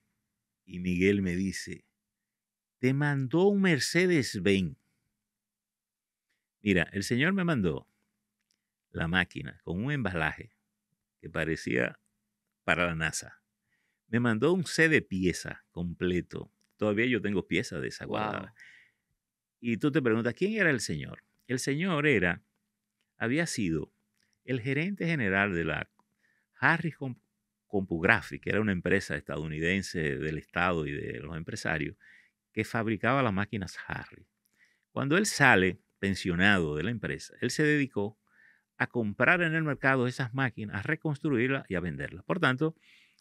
Y Miguel me dice, te mandó un Mercedes-Benz. Mira, el señor me mandó la máquina con un embalaje que parecía para la NASA. Me mandó un set de pieza completo. Todavía yo tengo piezas de esa guardada. Wow. Y tú te preguntas, ¿quién era el señor? El señor había sido el gerente general de la Harris Compographic, que era una empresa estadounidense del Estado y de los empresarios, que fabricaba las máquinas Harris. Cuando él sale pensionado de la empresa, él se dedicó a comprar en el mercado esas máquinas, a reconstruirlas y a venderlas. Por tanto,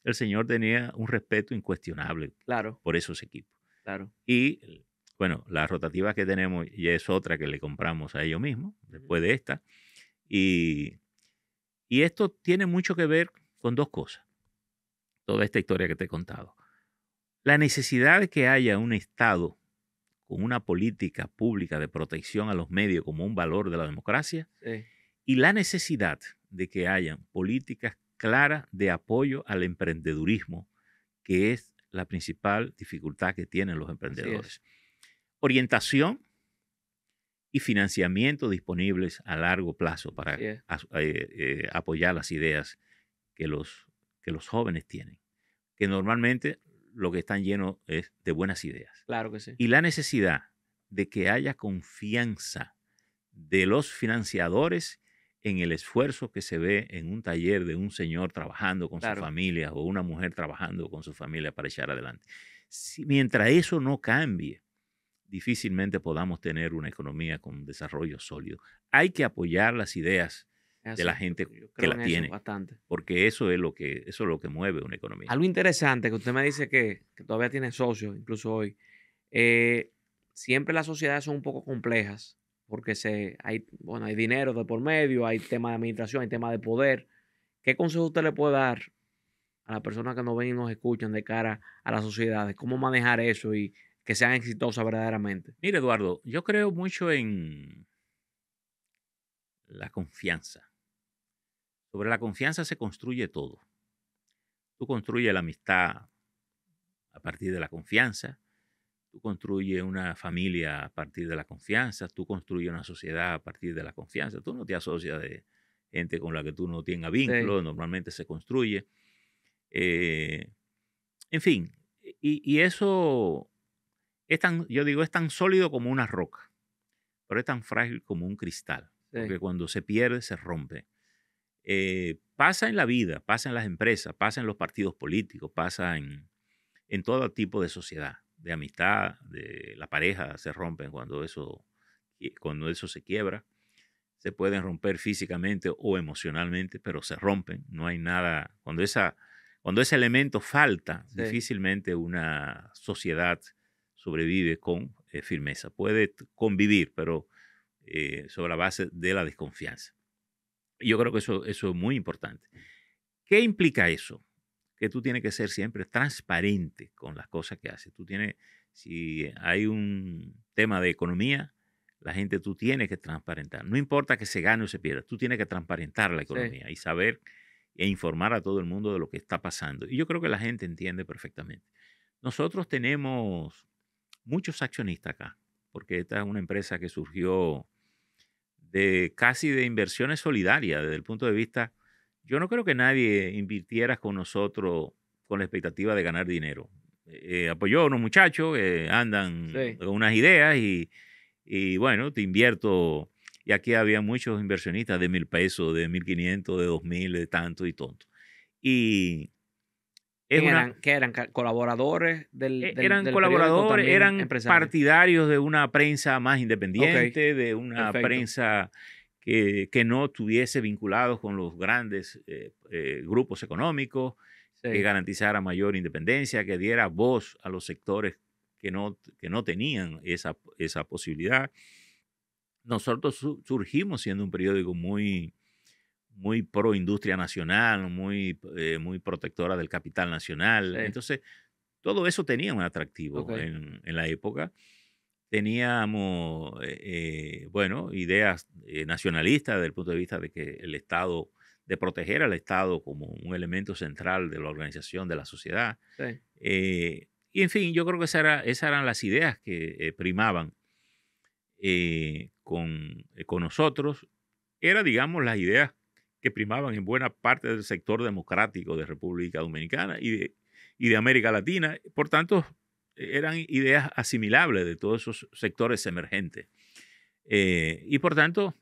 el señor tenía un respeto incuestionable Claro, por esos equipos. claro. Y bueno, la rotativa que tenemos ya es otra que le compramos a ellos mismos, después de esta. Y, y esto tiene mucho que ver con dos cosas, toda esta historia que te he contado. La necesidad de que haya un Estado con una política pública de protección a los medios como un valor de la democracia Sí, y la necesidad de que hayan políticas claras de apoyo al emprendedurismo, que es la principal dificultad que tienen los así es. emprendedores. Orientación y financiamiento disponibles a largo plazo Así para es. apoyar las ideas que los jóvenes tienen, que normalmente lo que están llenos es de buenas ideas. Claro que sí. Y la necesidad de que haya confianza de los financiadores en el esfuerzo que se ve en un taller de un señor trabajando con su Claro. familia o una mujer trabajando con su familia para echar adelante. Mientras eso no cambie, difícilmente podamos tener una economía con desarrollo sólido. Hay que apoyar las ideas Es de la así. gente Yo que creo la en eso tiene, bastante. porque eso es lo que mueve una economía. Algo interesante que usted me dice que todavía tiene socios, incluso hoy. eh, Siempre las sociedades son un poco complejas porque bueno, hay dinero de por medio, hay tema de administración, hay tema de poder. ¿Qué consejo usted le puede dar a las personas que nos ven y nos escuchan de cara a las sociedades? ¿Cómo manejar eso y que sean exitosas verdaderamente? Mire, Eduardo, yo creo mucho en la confianza. Sobre la confianza se construye todo. Tú construyes la amistad a partir de la confianza, tú construyes una familia a partir de la confianza, tú construyes una sociedad a partir de la confianza. Tú no te asocias de gente con la que tú no tengas Sí, vínculo, normalmente se construye. Eh, en fin, y eso yo digo, es tan sólido como una roca, pero es tan frágil como un cristal, sí, porque cuando se pierde, se rompe. Pasa en la vida, pasa en las empresas, pasa en los partidos políticos, pasa en todo tipo de sociedad, de amistad, de la pareja se rompen cuando eso cuando eso se quiebra, se pueden romper físicamente o emocionalmente, pero se rompen. No hay nada. Cuando ese elemento falta, Sí. difícilmente una sociedad sobrevive con firmeza. Puede convivir, pero sobre la base de la desconfianza. Y yo creo que eso es muy importante. ¿Qué implica eso? Que tú tienes que ser siempre transparente con las cosas que haces. Si hay un tema de economía, la gente tú tienes que transparentar. No importa que se gane o se pierda, tú tienes que transparentar la Sí. economía y saber e informar a todo el mundo de lo que está pasando. Y yo creo que la gente entiende perfectamente. Nosotros tenemos muchos accionistas acá, porque esta es una empresa que surgió casi de inversiones solidarias desde el punto de vista, yo no creo que nadie invirtiera con nosotros con la expectativa de ganar dinero. Apoyó a unos muchachos que andan Sí. con unas ideas y bueno, te invierto. Y aquí había muchos inversionistas de 1.000 pesos, de 1.500, de 2.000, de tanto y tonto. Y es una, ¿Qué eran? ¿Colaboradores eran del periódico o colaboradores, también eran empresarios? partidarios de una prensa más Ok, independiente, de una perfecto. prensa que no estuviese vinculados con los grandes grupos económicos, que Sí. garantizara mayor independencia, que diera voz a los sectores que no tenían esa posibilidad. Nosotros surgimos siendo un periódico muy pro industria nacional, muy protectora del capital nacional. Sí. Entonces, todo eso tenía un atractivo Ok. en la época. Teníamos, bueno, ideas nacionalistas desde el punto de vista de que el Estado, de proteger al Estado como un elemento central de la organización de la sociedad. Sí. Y en fin, yo creo que esas eran las ideas que primaban con nosotros. Era, digamos, las ideas que primaban en buena parte del sector democrático de República Dominicana y de América Latina. Por tanto, eran ideas asimilables de todos esos sectores emergentes. Y por tanto,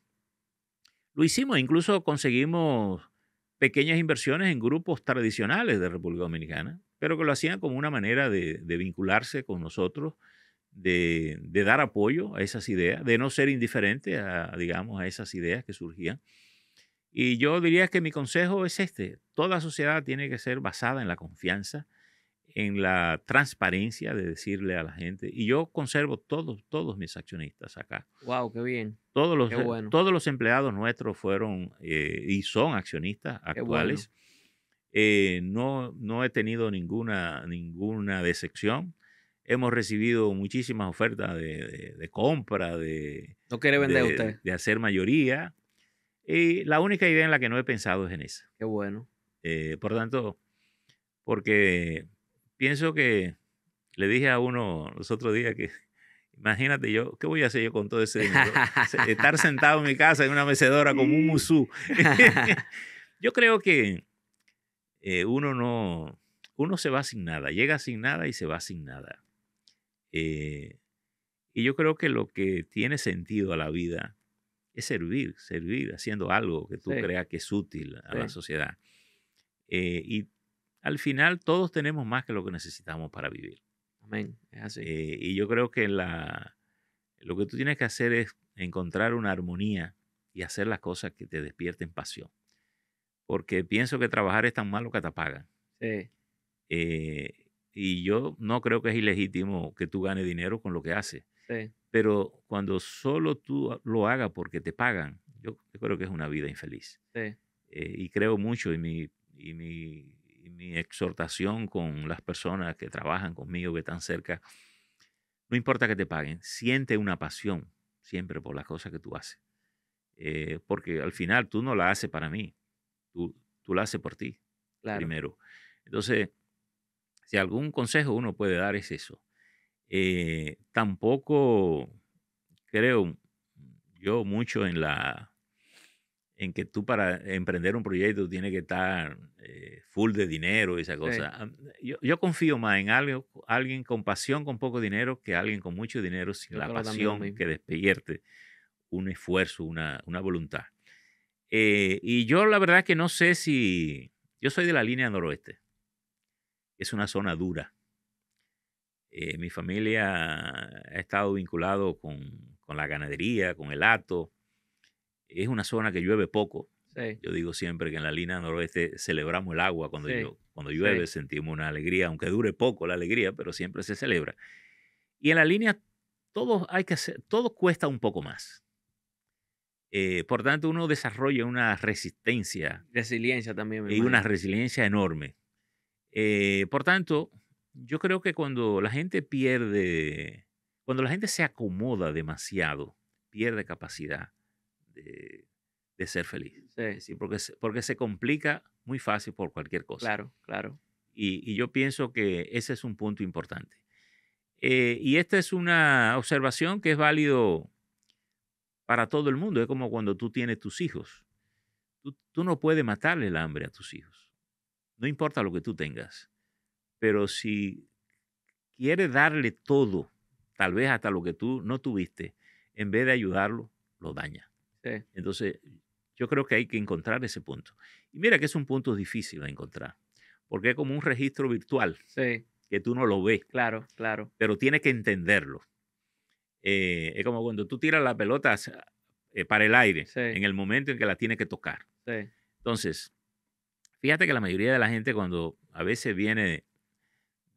lo hicimos. Incluso conseguimos pequeñas inversiones en grupos tradicionales de República Dominicana, pero que lo hacían como una manera de vincularse con nosotros, de dar apoyo a esas ideas, de no ser indiferente digamos, a esas ideas que surgían. Y yo diría que mi consejo es este: toda sociedad tiene que ser basada en la confianza, en la transparencia de decirle a la gente. Y yo conservo todos mis accionistas acá. Wow, qué bien. Qué bueno. Todos los empleados nuestros fueron y son accionistas Qué bueno. actuales. No he tenido ninguna decepción. Hemos recibido muchísimas ofertas de compra, ¿No quiere vender usted? de hacer mayoría. Y la única idea en la que no he pensado es en esa. Qué bueno. Por tanto, porque pienso que le dije a uno los otros días que, imagínate yo, ¿qué voy a hacer yo con todo ese dinero? Estar sentado en mi casa en una mecedora como un musú. Yo creo que uno se va sin nada, llega sin nada y se va sin nada. Y yo creo que lo que tiene sentido a la vida es servir haciendo algo que tú Sí, creas que es útil a la sí. sociedad. Y al final todos tenemos más que lo que necesitamos para vivir. Amén. Es así. Y yo creo que lo que tú tienes que hacer es encontrar una armonía y hacer las cosas que te despierten pasión. Porque pienso que trabajar es tan malo que te pagan. Sí, Y yo no creo que es ilegítimo que tú ganes dinero con lo que haces. sí, Pero cuando solo tú lo hagas porque te pagan, yo creo que es una vida infeliz. sí. Y creo mucho y mi exhortación con las personas que trabajan conmigo, que están cerca, no importa que te paguen, siente una pasión siempre por las cosas que tú haces. Porque al final tú no la haces para mí, tú la haces por ti Claro. primero. Entonces, si algún consejo uno puede dar es eso. Tampoco creo yo mucho en que tú para emprender un proyecto tienes que estar full de dinero y esa Sí. cosa. Yo confío más en alguien con pasión con poco dinero que alguien con mucho dinero sin Yo la creo también lo pasión mismo. que despierte un esfuerzo, una voluntad. Y yo la verdad que no sé si... Yo soy de la línea noroeste. Es una zona dura. Mi familia ha estado vinculado con la ganadería, con el hato. Es una zona que llueve poco. Sí, Yo digo siempre que en la línea noroeste celebramos el agua sí, cuando llueve, sí, sentimos una alegría, aunque dure poco la alegría, pero siempre se celebra. Y en la línea todo cuesta un poco más. Por tanto, uno desarrolla una resistencia resiliencia también, me y una imagino. resiliencia enorme. Por tanto, yo creo que cuando la gente se acomoda demasiado, pierde capacidad de, de ser feliz. Es Sí, decir, porque se complica muy fácil por cualquier cosa. claro, claro. Y yo pienso que ese es un punto importante. Y esta es una observación que es válido para todo el mundo. Es como cuando tú tienes tus hijos. Tú no puedes matarle el hambre a tus hijos. No importa lo que tú tengas. Pero si quieres darle todo, tal vez hasta lo que tú no tuviste, en vez de ayudarlo, lo daña. Sí, Entonces, yo creo que hay que encontrar ese punto. Y mira que es un punto difícil de encontrar, porque es como un registro virtual sí, que tú no lo ves, claro, claro. pero tienes que entenderlo. Es como cuando tú tiras la pelota para el aire Sí, en el momento en que la tienes que tocar. sí, Entonces, fíjate que la mayoría de la gente cuando a veces viene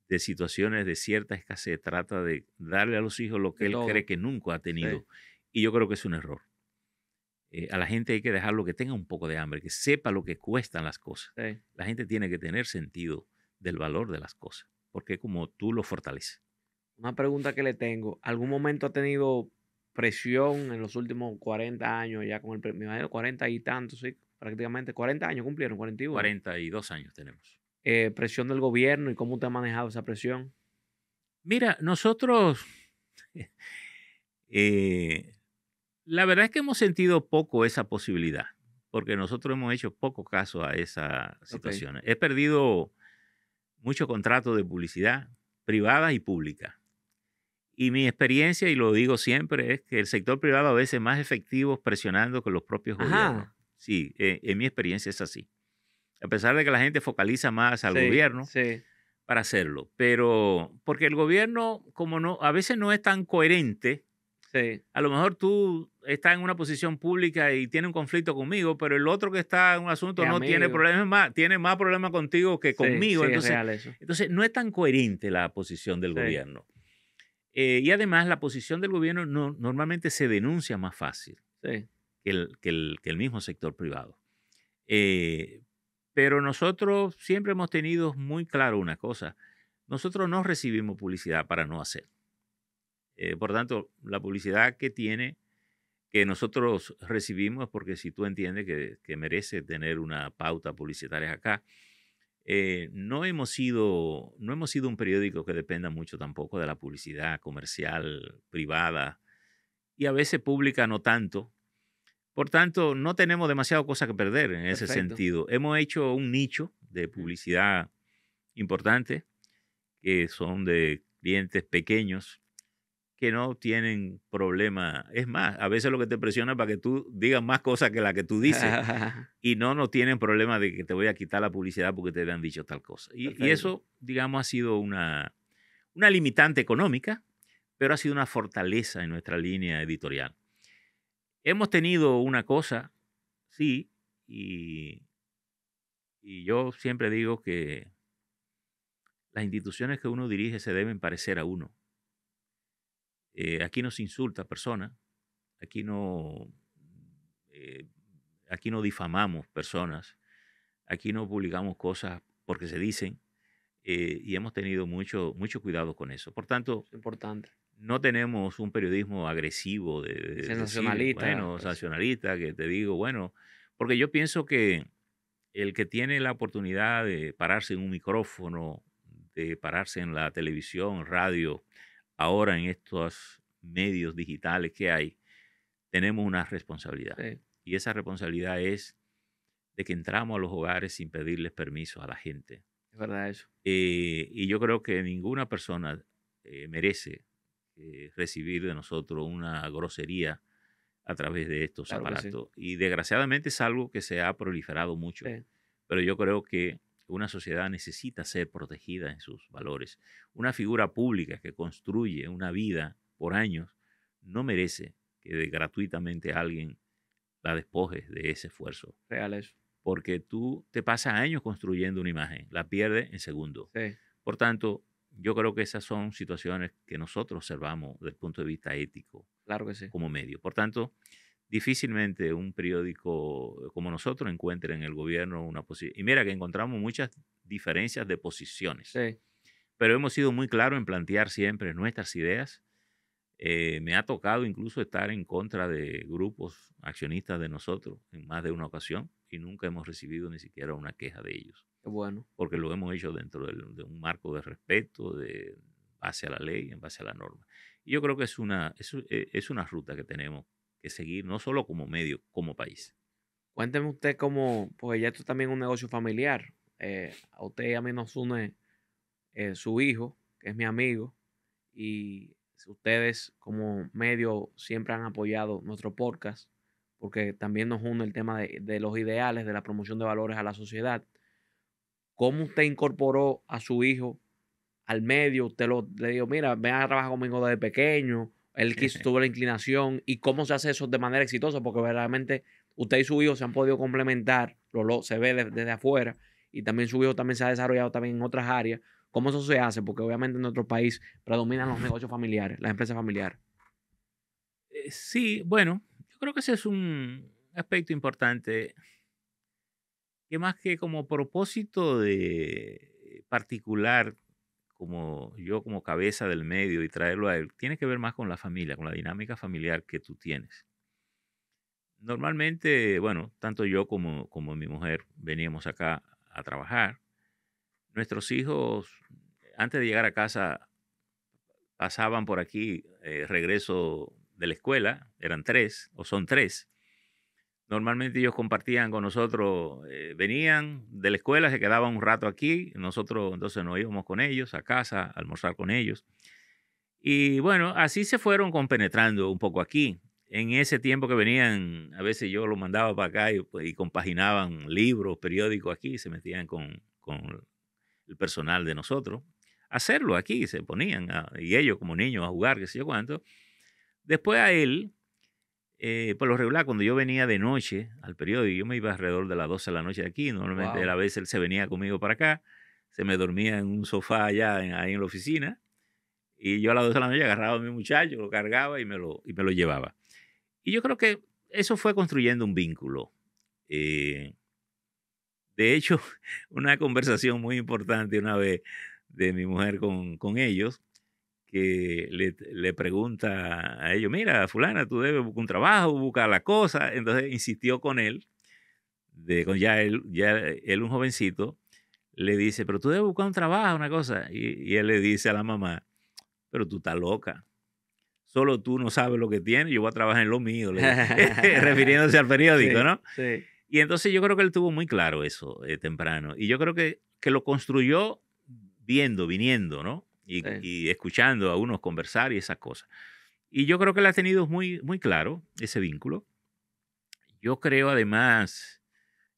de situaciones de cierta escasez, trata de darle a los hijos lo que de él cree todo. que nunca ha Sí, tenido. Y yo creo que es un error. A la gente hay que dejarlo que tenga un poco de hambre, que sepa lo que cuestan las cosas. sí. La gente tiene que tener sentido del valor de las cosas, porque es como tú lo fortaleces. Una pregunta que le tengo. ¿Algún momento ha tenido presión en los últimos 40 años, ya con me imagino 40 y tantos, sí, prácticamente 40 años cumplieron, 41? 42 años tenemos. Presión del gobierno y cómo usted ha manejado esa presión. Mira, nosotros, eh, la verdad es que hemos sentido poco esa posibilidad, porque nosotros hemos hecho poco caso a esa Ok. situación. He perdido muchos contratos de publicidad privada y pública. Y mi experiencia, y lo digo siempre, es que el sector privado a veces es más efectivo presionando que los propios gobiernos. Ajá. Sí, en mi experiencia es así. A pesar de que la gente focaliza más al Sí, gobierno sí, para hacerlo, pero porque el gobierno, como no, a veces no es tan coherente. sí. A lo mejor tú estás en una posición pública y tiene un conflicto conmigo, pero el otro que está en un asunto Es no tiene amigo. problemas más, tiene más problemas contigo que Sí, conmigo. sí, es Entonces, real eso. entonces no es tan coherente la posición del Sí, gobierno. Y además, la posición del gobierno normalmente se denuncia más fácil sí. que el mismo sector privado. Eh, pero nosotros siempre hemos tenido muy claro una cosa. Nosotros no recibimos publicidad para no hacer. Por tanto, la publicidad que nosotros recibimos, porque si tú entiendes que merece tener una pauta publicitaria acá, no hemos sido un periódico que dependa mucho tampoco de la publicidad comercial, privada y a veces pública no tanto. Por tanto, no tenemos demasiado cosa que perder en ese Perfecto. sentido. Hemos hecho un nicho de Ujú. publicidad importante, que son de clientes pequeños que no tienen problema. Es más, a veces lo que te presiona es para que tú digas más cosas que la que tú dices y no tienen problema de que te voy a quitar la publicidad porque te han dicho tal cosa. Y Perfecto. eso, digamos, ha sido una limitante económica, pero ha sido una fortaleza en nuestra línea editorial. Hemos tenido una cosa, sí, y, y yo siempre digo que las instituciones que uno dirige se deben parecer a uno. Aquí no se insulta a personas, aquí no, eh, aquí no difamamos personas, aquí no publicamos cosas porque se dicen, y hemos tenido mucho cuidado con eso. Por tanto, Es importante. no tenemos un periodismo agresivo de decir, Sensacionalista. bueno, Eso. sancionalista, que te digo, bueno, porque yo pienso que el que tiene la oportunidad de pararse en un micrófono, de pararse en la televisión, radio, ahora en estos medios digitales que hay, tenemos una responsabilidad. Sí, Y esa responsabilidad es de que entramos a los hogares sin pedirles permiso a la gente. es verdad eso. Y yo creo que ninguna persona merece recibir de nosotros una grosería a través de estos Claro que sí. aparatos. Y desgraciadamente es algo que se ha proliferado mucho. Sí, Pero yo creo que una sociedad necesita ser protegida en sus valores. Una figura pública que construye una vida por años no merece que gratuitamente alguien la despojes de ese esfuerzo, Real eso. porque tú te pasas años construyendo una imagen, la pierdes en segundos. Sí, Por tanto, yo creo que esas son situaciones que nosotros observamos desde el punto de vista ético claro que sí. como medio. Por tanto, difícilmente un periódico como nosotros encuentre en el gobierno una posición. Y mira que encontramos muchas diferencias de posiciones, Sí, pero hemos sido muy claros en plantear siempre nuestras ideas. Me ha tocado incluso estar en contra de grupos accionistas de nosotros en más de una ocasión y nunca hemos recibido ni siquiera una queja de ellos, qué bueno. porque lo hemos hecho dentro de un marco de respeto, de base a la ley, en base a la norma. Y yo creo que es una ruta que tenemos que seguir, no solo como medio, como país. Cuénteme usted cómo, porque ya esto también es un negocio familiar. A usted y a mí nos une su hijo, que es mi amigo, y ustedes como medio siempre han apoyado nuestro podcast, porque también nos une el tema de los ideales, de la promoción de valores a la sociedad. ¿Cómo usted incorporó a su hijo al medio? Usted le dijo, mira, ven a trabajar conmigo desde pequeño. Él quiso, tuvo la inclinación. ¿Y cómo se hace eso de manera exitosa? Porque verdaderamente usted y su hijo se han podido complementar, se ve desde afuera, y también su hijo también se ha desarrollado también en otras áreas. ¿Cómo eso se hace? Porque obviamente en nuestro país predominan los negocios familiares, las empresas familiares. Sí, bueno, yo creo que ese es un aspecto importante que más que como propósito de particular, como yo como cabeza del medio y traerlo a él, tiene que ver más con la familia, con la dinámica familiar que tú tienes. Normalmente, bueno, tanto yo como mi mujer veníamos acá a trabajar. Nuestros hijos, antes de llegar a casa, pasaban por aquí, regreso de la escuela, eran tres o son tres. Normalmente ellos compartían con nosotros, venían de la escuela, se quedaban un rato aquí, nosotros entonces nos íbamos con ellos a casa, a almorzar con ellos. Y bueno, así se fueron compenetrando un poco aquí. En ese tiempo que venían, a veces yo los mandaba para acá y compaginaban libros, periódicos aquí, se metían con el personal de nosotros. Hacerlo aquí, se ponían, y ellos como niños a jugar, qué sé yo cuánto. Después a él, por lo regular, cuando yo venía de noche al periódico, yo me iba alrededor de las 12 de la noche de aquí. Normalmente a Wow. la vez él se venía conmigo para acá, se me dormía en un sofá allá ahí en la oficina, y yo a las 12 de la noche agarraba a mi muchacho, lo cargaba y me lo llevaba. Y yo creo que eso fue construyendo un vínculo. Eh, de hecho, una conversación muy importante una vez de mi mujer con ellos, que le pregunta a ellos, mira, fulana, tú debes buscar un trabajo, buscar la cosa. Entonces insistió con él, con ya él un jovencito, le dice, pero tú debes buscar un trabajo, una cosa. Y él le dice a la mamá, pero tú estás loca. Solo tú no sabes lo que tienes, yo voy a trabajar en lo mío, refiriéndose al periódico, Sí, ¿no? sí, Y entonces yo creo que él tuvo muy claro eso temprano. Y yo creo que lo construyó viniendo, ¿no? sí. Y escuchando a unos conversar y esas cosas. Y yo creo que él ha tenido muy, muy claro ese vínculo. Yo creo además,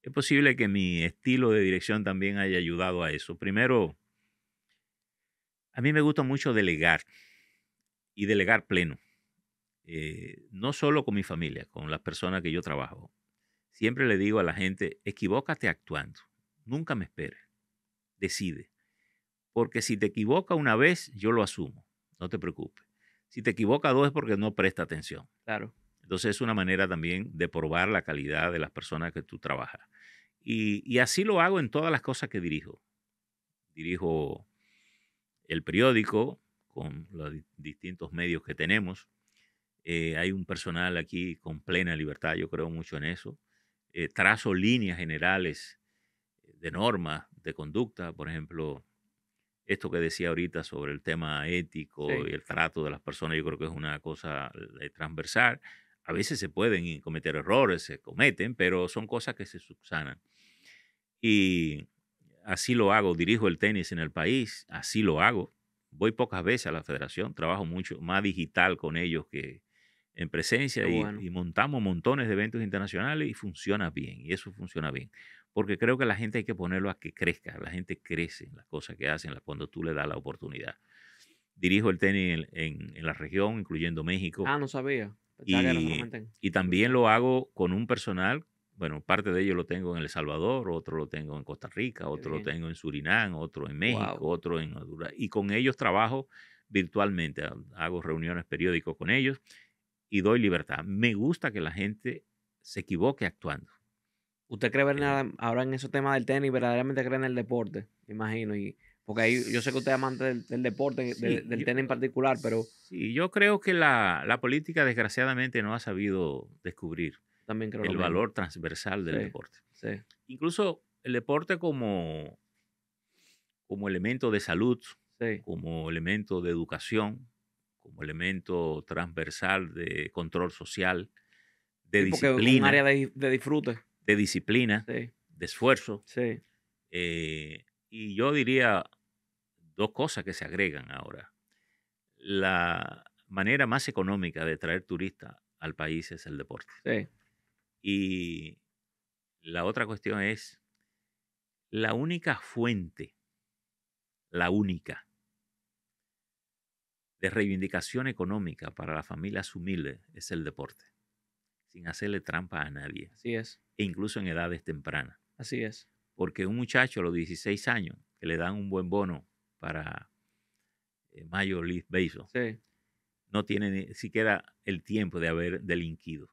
es posible que mi estilo de dirección también haya ayudado a eso. Primero, a mí me gusta mucho delegar y delegar pleno. No solo con mi familia, con las personas que yo trabajo. Siempre le digo a la gente, equivócate actuando. Nunca me esperes. Decide. Porque si te equivoca una vez, yo lo asumo. No te preocupes. Si te equivoca dos es porque no presta atención. Claro. Entonces es una manera también de probar la calidad de las personas que tú trabajas. Y así lo hago en todas las cosas que dirijo. Dirijo el periódico con los distintos medios que tenemos. Hay un personal aquí con plena libertad, yo creo mucho en eso. Trazo líneas generales de normas, de conducta, por ejemplo, esto que decía ahorita sobre el tema ético Sí, y el trato de las personas, yo creo que es una cosa transversal. A veces se pueden cometer errores, se cometen, pero son cosas que se subsanan. Y así lo hago, dirijo el tenis en el país, así lo hago. Voy pocas veces a la federación, trabajo mucho más digital con ellos que en qué presencia bueno. y montamos montones de eventos internacionales y funciona bien, y eso funciona bien. porque creo que la gente hay que ponerlo a que crezca. La gente crece en las cosas que hacen cuando tú le das la oportunidad. Dirijo el tenis en la región, incluyendo México, Ah, no sabía. Pensaba que era y, solamente en y República también lo Dominicana. hago con un personal. Bueno, parte de ello lo tengo en El Salvador, otro lo tengo en Costa Rica, Qué otro lo bien. tengo en Surinam, otro en México, Wow. otro en Honduras. Y con ellos trabajo virtualmente. Hago reuniones periódicas con ellos y doy libertad. Me gusta que la gente se equivoque actuando. ¿Usted cree ver Eh, nada ahora en esos temas del tenis? ¿Verdaderamente cree en el deporte? Me imagino. Y porque ahí yo sé que usted es amante del deporte, sí, del tenis en particular, pero sí, yo creo que la política desgraciadamente no ha sabido descubrir también creo lo el mismo. valor transversal del Sí, deporte. sí, Incluso el deporte como elemento de salud, sí. como elemento de educación, como elemento transversal de control social, de Sí, porque es un área disciplina, de disfrute. de disciplina, Sí, de esfuerzo. sí, Y yo diría dos cosas que se agregan ahora. La manera más económica de traer turistas al país es el deporte. sí. Y la otra cuestión es la única fuente, la única de reivindicación económica para las familias humildes es el deporte, sin hacerle trampa a nadie, Así es, e incluso en edades tempranas. así es. Porque un muchacho a los 16 años que le dan un buen bono para Major League Baseball Sí, no tiene ni siquiera el tiempo de haber delinquido.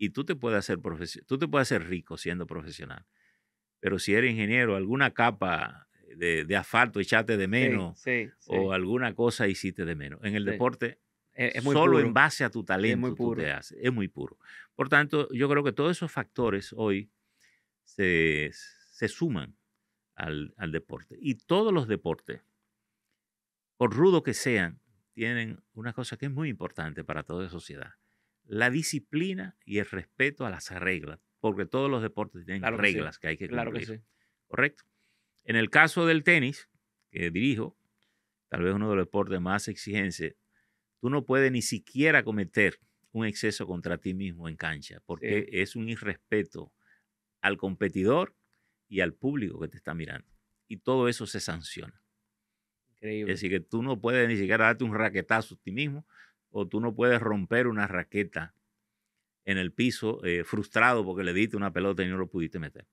Y tú te puedes hacer rico siendo profesional, pero si eres ingeniero, alguna capa de asfalto echaste de sí, menos sí, o sí, alguna cosa hiciste de menos. En el sí. deporte, Es muy solo en puro. base a tu Sí, es muy talento tú te puro. haces. Es muy puro. Por tanto, yo creo que todos esos factores hoy se suman al deporte. Y todos los deportes, por rudo que sean, tienen una cosa que es muy importante para toda sociedad: la disciplina y el respeto a las reglas, porque todos los deportes tienen Claro que sí, reglas que hay que claro que cumplir, sí. ¿correcto? En el caso del tenis, que dirijo, tal vez uno de los deportes más exigentes, tú no puedes ni siquiera cometer un exceso contra ti mismo en cancha, porque Sí, es un irrespeto al competidor y al público que te está mirando. Y todo eso se sanciona. Es increíble. decir, que tú no puedes ni siquiera darte un raquetazo a ti mismo, o tú no puedes romper una raqueta en el piso frustrado porque le diste una pelota y no lo pudiste meter.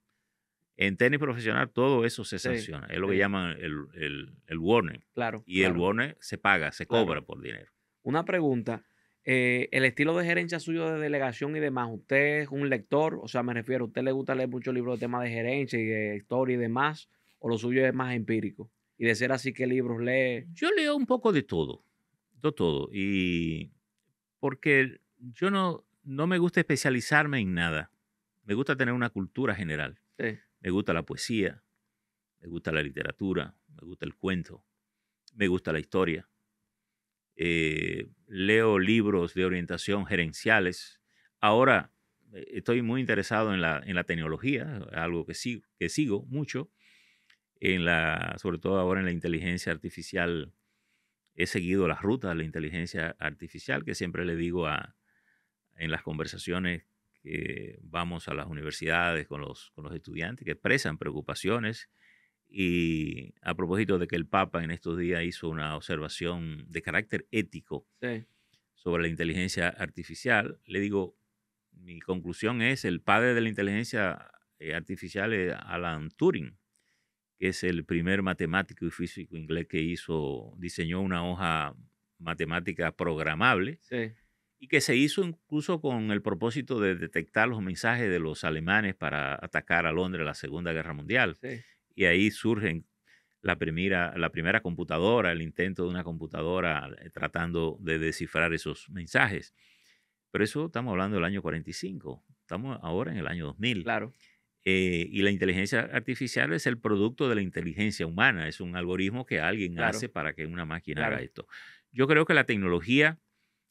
En tenis profesional todo eso se Sí, sanciona. Es lo que sí, llaman el warning. claro, Y el claro, warning se paga, se claro. cobra por dinero. Una pregunta, el estilo de gerencia suyo de delegación y demás, ¿usted es un lector? O sea, me refiero, ¿a usted le gusta leer muchos libros de temas de gerencia y de historia y demás? ¿O lo suyo es más empírico? Y de ser así, ¿qué libros lee? Yo leo un poco de todo. Y porque yo no me gusta especializarme en nada. Me gusta tener una cultura general. Sí, Me gusta la poesía, me gusta la literatura, me gusta el cuento, me gusta la historia. Leo libros de orientación gerenciales. Ahora estoy muy interesado en la tecnología, algo que sigo mucho, sobre todo ahora en la inteligencia artificial. He seguido las rutas de la inteligencia artificial, que siempre le digo en las conversaciones que vamos a las universidades con los estudiantes que expresan preocupaciones. Y a propósito de que el Papa en estos días hizo una observación de carácter ético sí, sobre la inteligencia artificial, le digo, mi conclusión es: el padre de la inteligencia artificial es Alan Turing, que es el primer matemático y físico inglés que diseñó una hoja matemática programable, sí, y que se hizo incluso con el propósito de detectar los mensajes de los alemanes para atacar a Londres en la Segunda Guerra Mundial. sí, Y ahí surgen la primera computadora, el intento de una computadora tratando de descifrar esos mensajes. Pero eso estamos hablando del año 45, estamos ahora en el año 2000. claro, Y la inteligencia artificial es el producto de la inteligencia humana, es un algoritmo que alguien claro, hace para que una máquina haga claro. esto. Yo creo que la tecnología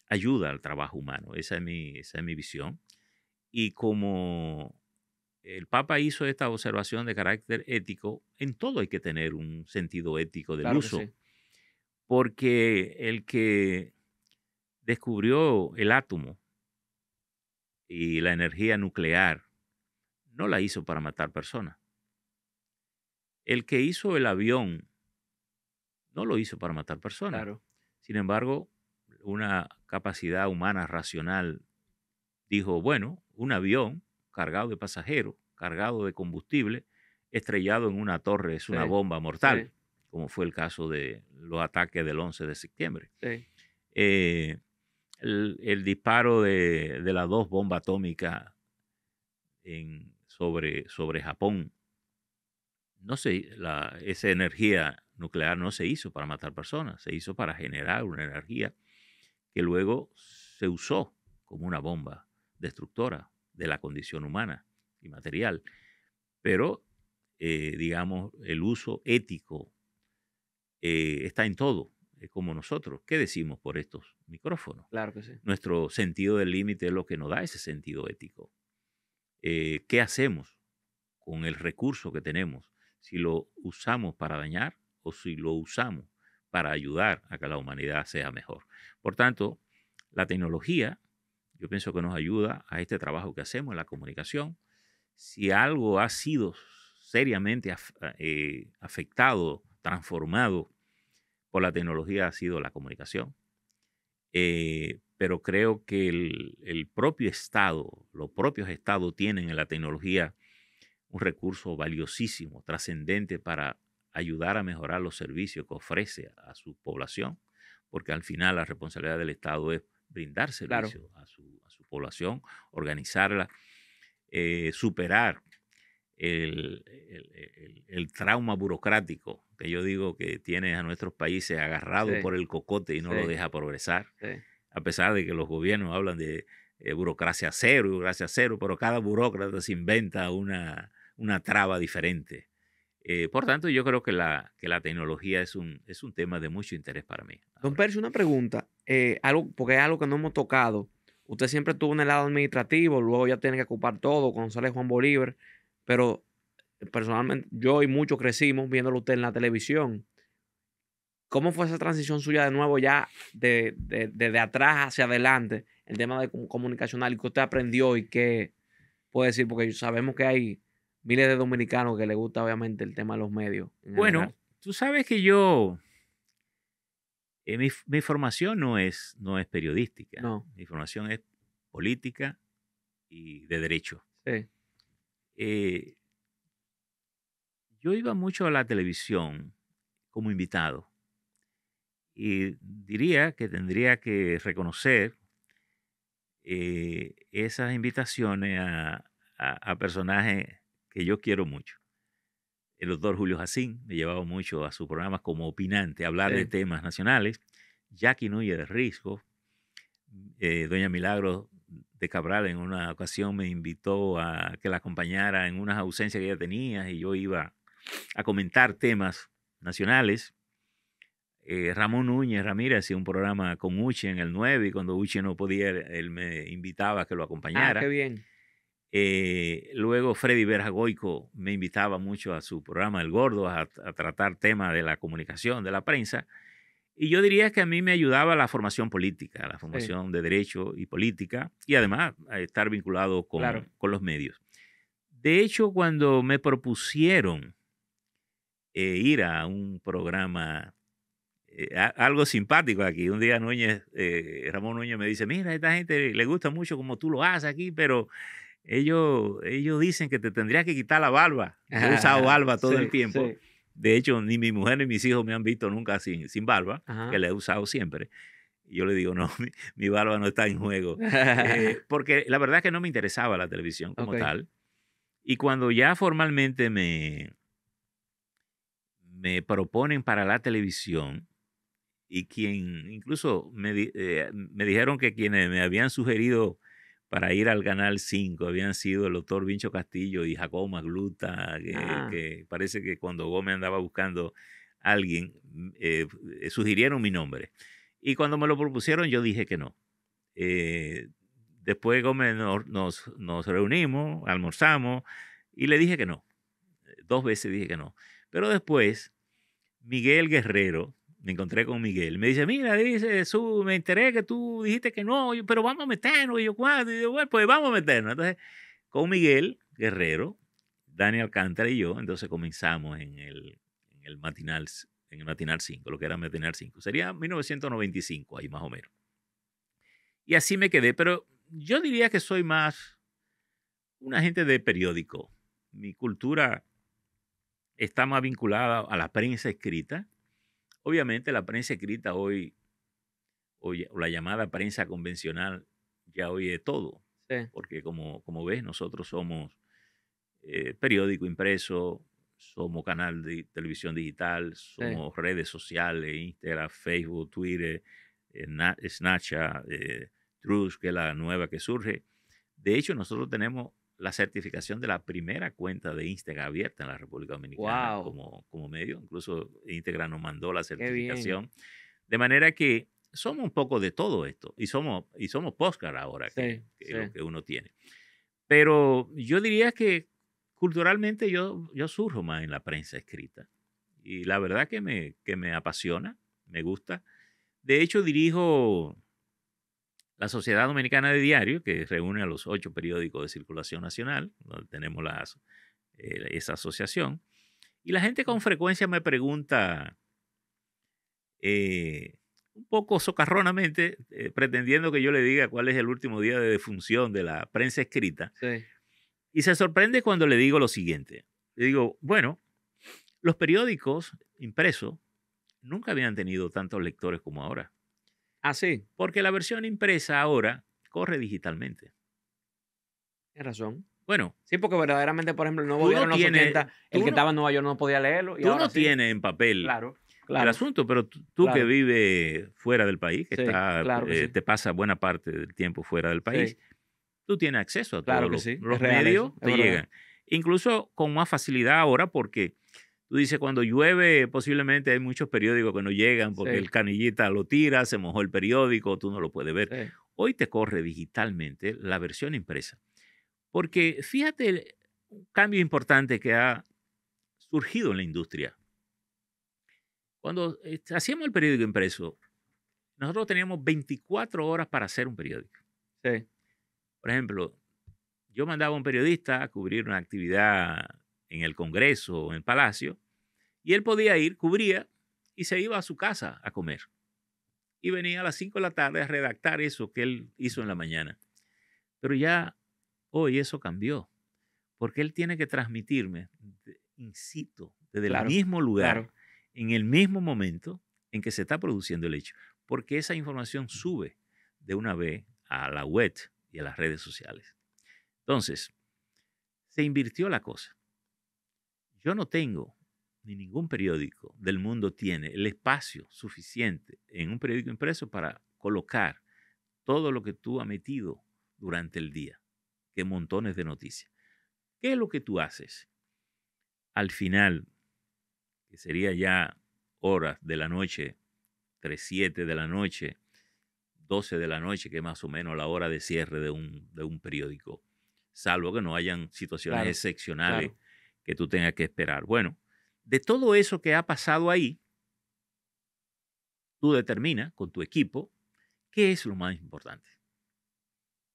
ayuda al trabajo humano, esa es mi visión. Y como el Papa hizo esta observación de carácter ético, en todo hay que tener un sentido ético del Claro que uso, sí. porque el que descubrió el átomo y la energía nuclear no la hizo para matar personas. El que hizo el avión no lo hizo para matar personas. Claro. Sin embargo, una capacidad humana racional dijo, bueno, un avión cargado de pasajeros, cargado de combustible, estrellado en una torre es una Sí, bomba mortal, sí, como fue el caso de los ataques del 11 de septiembre. sí. Eh, el disparo de las 2 bombas atómicas sobre Japón, esa energía nuclear no se hizo para matar personas, se hizo para generar una energía que luego se usó como una bomba destructora de la condición humana y material. Pero, digamos, el uso ético está en todo, como nosotros. ¿Qué decimos por estos micrófonos? Claro que sí. Nuestro sentido del límite es lo que nos da ese sentido ético. ¿Qué hacemos con el recurso que tenemos? Si lo usamos para dañar o si lo usamos para ayudar a que la humanidad sea mejor. Por tanto, la tecnología, yo pienso que nos ayuda a este trabajo que hacemos en la comunicación. Si algo ha sido seriamente afectado, transformado por la tecnología, ha sido la comunicación. Pero creo que el propio Estado, los propios estados tienen en la tecnología un recurso valiosísimo, trascendente para ayudar a mejorar los servicios que ofrece a su población, porque al final la responsabilidad del Estado es brindar Claro. servicios a su población, organizarla, superar el trauma burocrático que yo digo que tiene a nuestros países agarrado Sí, por el cocote y no lo sí, deja progresar, sí. a pesar de que los gobiernos hablan de burocracia cero, pero cada burócrata se inventa una traba diferente. Por tanto, yo creo que la tecnología es un tema de mucho interés para mí Don ahora. Percio, una pregunta, porque es algo que no hemos tocado. Usted siempre estuvo en el lado administrativo, luego ya tiene que ocupar todo cuando sale Juan Bolívar, pero personalmente yo y muchos crecimos viéndolo usted en la televisión. ¿Cómo fue esa transición suya de nuevo ya de atrás hacia adelante, el tema de comunicacional y que usted aprendió y qué puede decir? Porque sabemos que hay miles de dominicanos que les gusta obviamente el tema de los medios en general. Bueno, tú sabes que mi formación no es periodística, No, mi formación es política y de derecho. sí, Eh, yo iba mucho a la televisión como invitado y diría que tendría que reconocer esas invitaciones a personajes que yo quiero mucho. El doctor Julio Jacín me llevaba mucho a sus programas como opinante, a hablar de sí, temas nacionales. Jackie Núñez de Risco, doña Milagro de Cabral en una ocasión me invitó a que la acompañara en unas ausencias que ella tenía y yo iba a comentar temas nacionales. Ramón Núñez Ramírez hacía un programa con Uche en el 9 y cuando Uche no podía, él me invitaba a que lo ah, qué acompañara. bien, Luego Freddy Berjagoico me invitaba mucho a su programa El Gordo a tratar temas de la comunicación, de la prensa. Y yo diría que a mí me ayudaba la formación política, la sí, formación de derecho y política, y además a estar vinculado claro, con los medios. De hecho, cuando me propusieron ir a un programa, algo simpático aquí, un día Ramón Núñez me dice, mira, a esta gente le gusta mucho como tú lo haces aquí, pero ellos dicen que te tendrías que quitar la barba. Yo he usado barba todo el sí, tiempo. sí, De hecho, ni mi mujer ni mis hijos me han visto nunca sin barba, que ajá. la he usado siempre. Y yo le digo, no, mi barba no está en juego. Porque la verdad es que no me interesaba la televisión como Ok, tal. Y cuando ya formalmente me proponen para la televisión, y quien incluso me dijeron que quienes me habían sugerido para ir al Canal 5 habían sido el doctor Vincho Castillo y Jacobo Magluta, ah, que parece que cuando Gómez andaba buscando a alguien, sugirieron mi nombre. Y cuando me lo propusieron, yo dije que no. Eh, Después Gómez nos reunimos, almorzamos y le dije que no. 2 veces dije que no. Pero después Miguel Guerrero, me encontré con Miguel, me dice, mira, dice, me enteré que tú dijiste que no, pero vamos a meternos, y yo, ¿cuándo? Y yo, bueno, pues vamos a meternos. Entonces, con Miguel Guerrero, Dani Alcántara y yo, entonces comenzamos en el Matinal 5, lo que era Matinal 5. Sería 1995, ahí más o menos. Y así me quedé, pero yo diría que soy más un agente de periódico. Mi cultura está más vinculada a la prensa escrita. Obviamente la prensa escrita hoy, o la llamada prensa convencional, ya oye todo. Sí, Porque como ves, nosotros somos periódico impreso, somos canal de televisión digital, sí. somos redes sociales, Instagram, Facebook, Twitter, Snapchat, Truth, que es la nueva que surge. De hecho, nosotros tenemos la certificación de la primera cuenta de Instagram abierta en la República Dominicana Wow, como medio. Incluso Instagram nos mandó la qué bien. certificación. De manera que somos un poco de todo esto. Y somos podcast ahora, que Sí, es sí. lo que uno tiene. Pero yo diría que culturalmente yo surjo más en la prensa escrita. Y la verdad que me apasiona, me gusta. De hecho, dirijo la Sociedad Dominicana de Diario, que reúne a los 8 periódicos de circulación nacional, donde tenemos esa asociación. Y la gente con frecuencia me pregunta, eh, un poco socarronamente, pretendiendo que yo le diga cuál es el último día de defunción de la prensa escrita. Sí. Y se sorprende cuando le digo lo siguiente. Le digo, bueno, los periódicos impresos nunca habían tenido tantos lectores como ahora, Ah, sí, porque la versión impresa ahora corre digitalmente. tienes razón. Bueno, Sí, porque verdaderamente, por ejemplo, el nuevo tú diario no en los tienes, 80, el tú que no, estaba en Nueva York no podía leerlo y tú ahora no sí. tienes en papel Claro, el claro, asunto, pero tú que claro. vives fuera del país, que Sí, claro que sí. te pasa buena parte del tiempo fuera del país, Sí, tú tienes acceso a todos claro que sí. Es los real medios, eso, es te verdad. llegan. Incluso con más facilidad ahora, porque tú dices, cuando llueve, posiblemente hay muchos periódicos que no llegan porque Sí, el canillita lo tira, se mojó el periódico, tú no lo puedes ver. sí. Hoy te corre digitalmente la versión impresa. Porque fíjate un cambio importante que ha surgido en la industria. Cuando hacíamos el periódico impreso, nosotros teníamos 24 horas para hacer un periódico. Sí, Por ejemplo, yo mandaba a un periodista a cubrir una actividad en el Congreso o en el Palacio, y él podía ir, cubría y se iba a su casa a comer. Y venía a las 5 de la tarde a redactar eso que él hizo en la mañana. Pero ya hoy eso cambió, porque él tiene que transmitirme, in situ, desde el claro, mismo lugar, claro. en el mismo momento en que se está produciendo el hecho, porque esa información sube de una vez a la web y a las redes sociales. Entonces, se invirtió la cosa. Yo no tengo, ni ningún periódico del mundo tiene el espacio suficiente en un periódico impreso para colocar todo lo que tú has metido durante el día, que montones de noticias. ¿Qué es lo que tú haces? Al final, que sería ya horas de la noche, 3, 7 de la noche, 12 de la noche, que es más o menos la hora de cierre de un periódico, salvo que no hayan situaciones Claro, excepcionales claro. que tú tengas que esperar. Bueno, de todo eso que ha pasado ahí, tú determinas con tu equipo qué es lo más importante,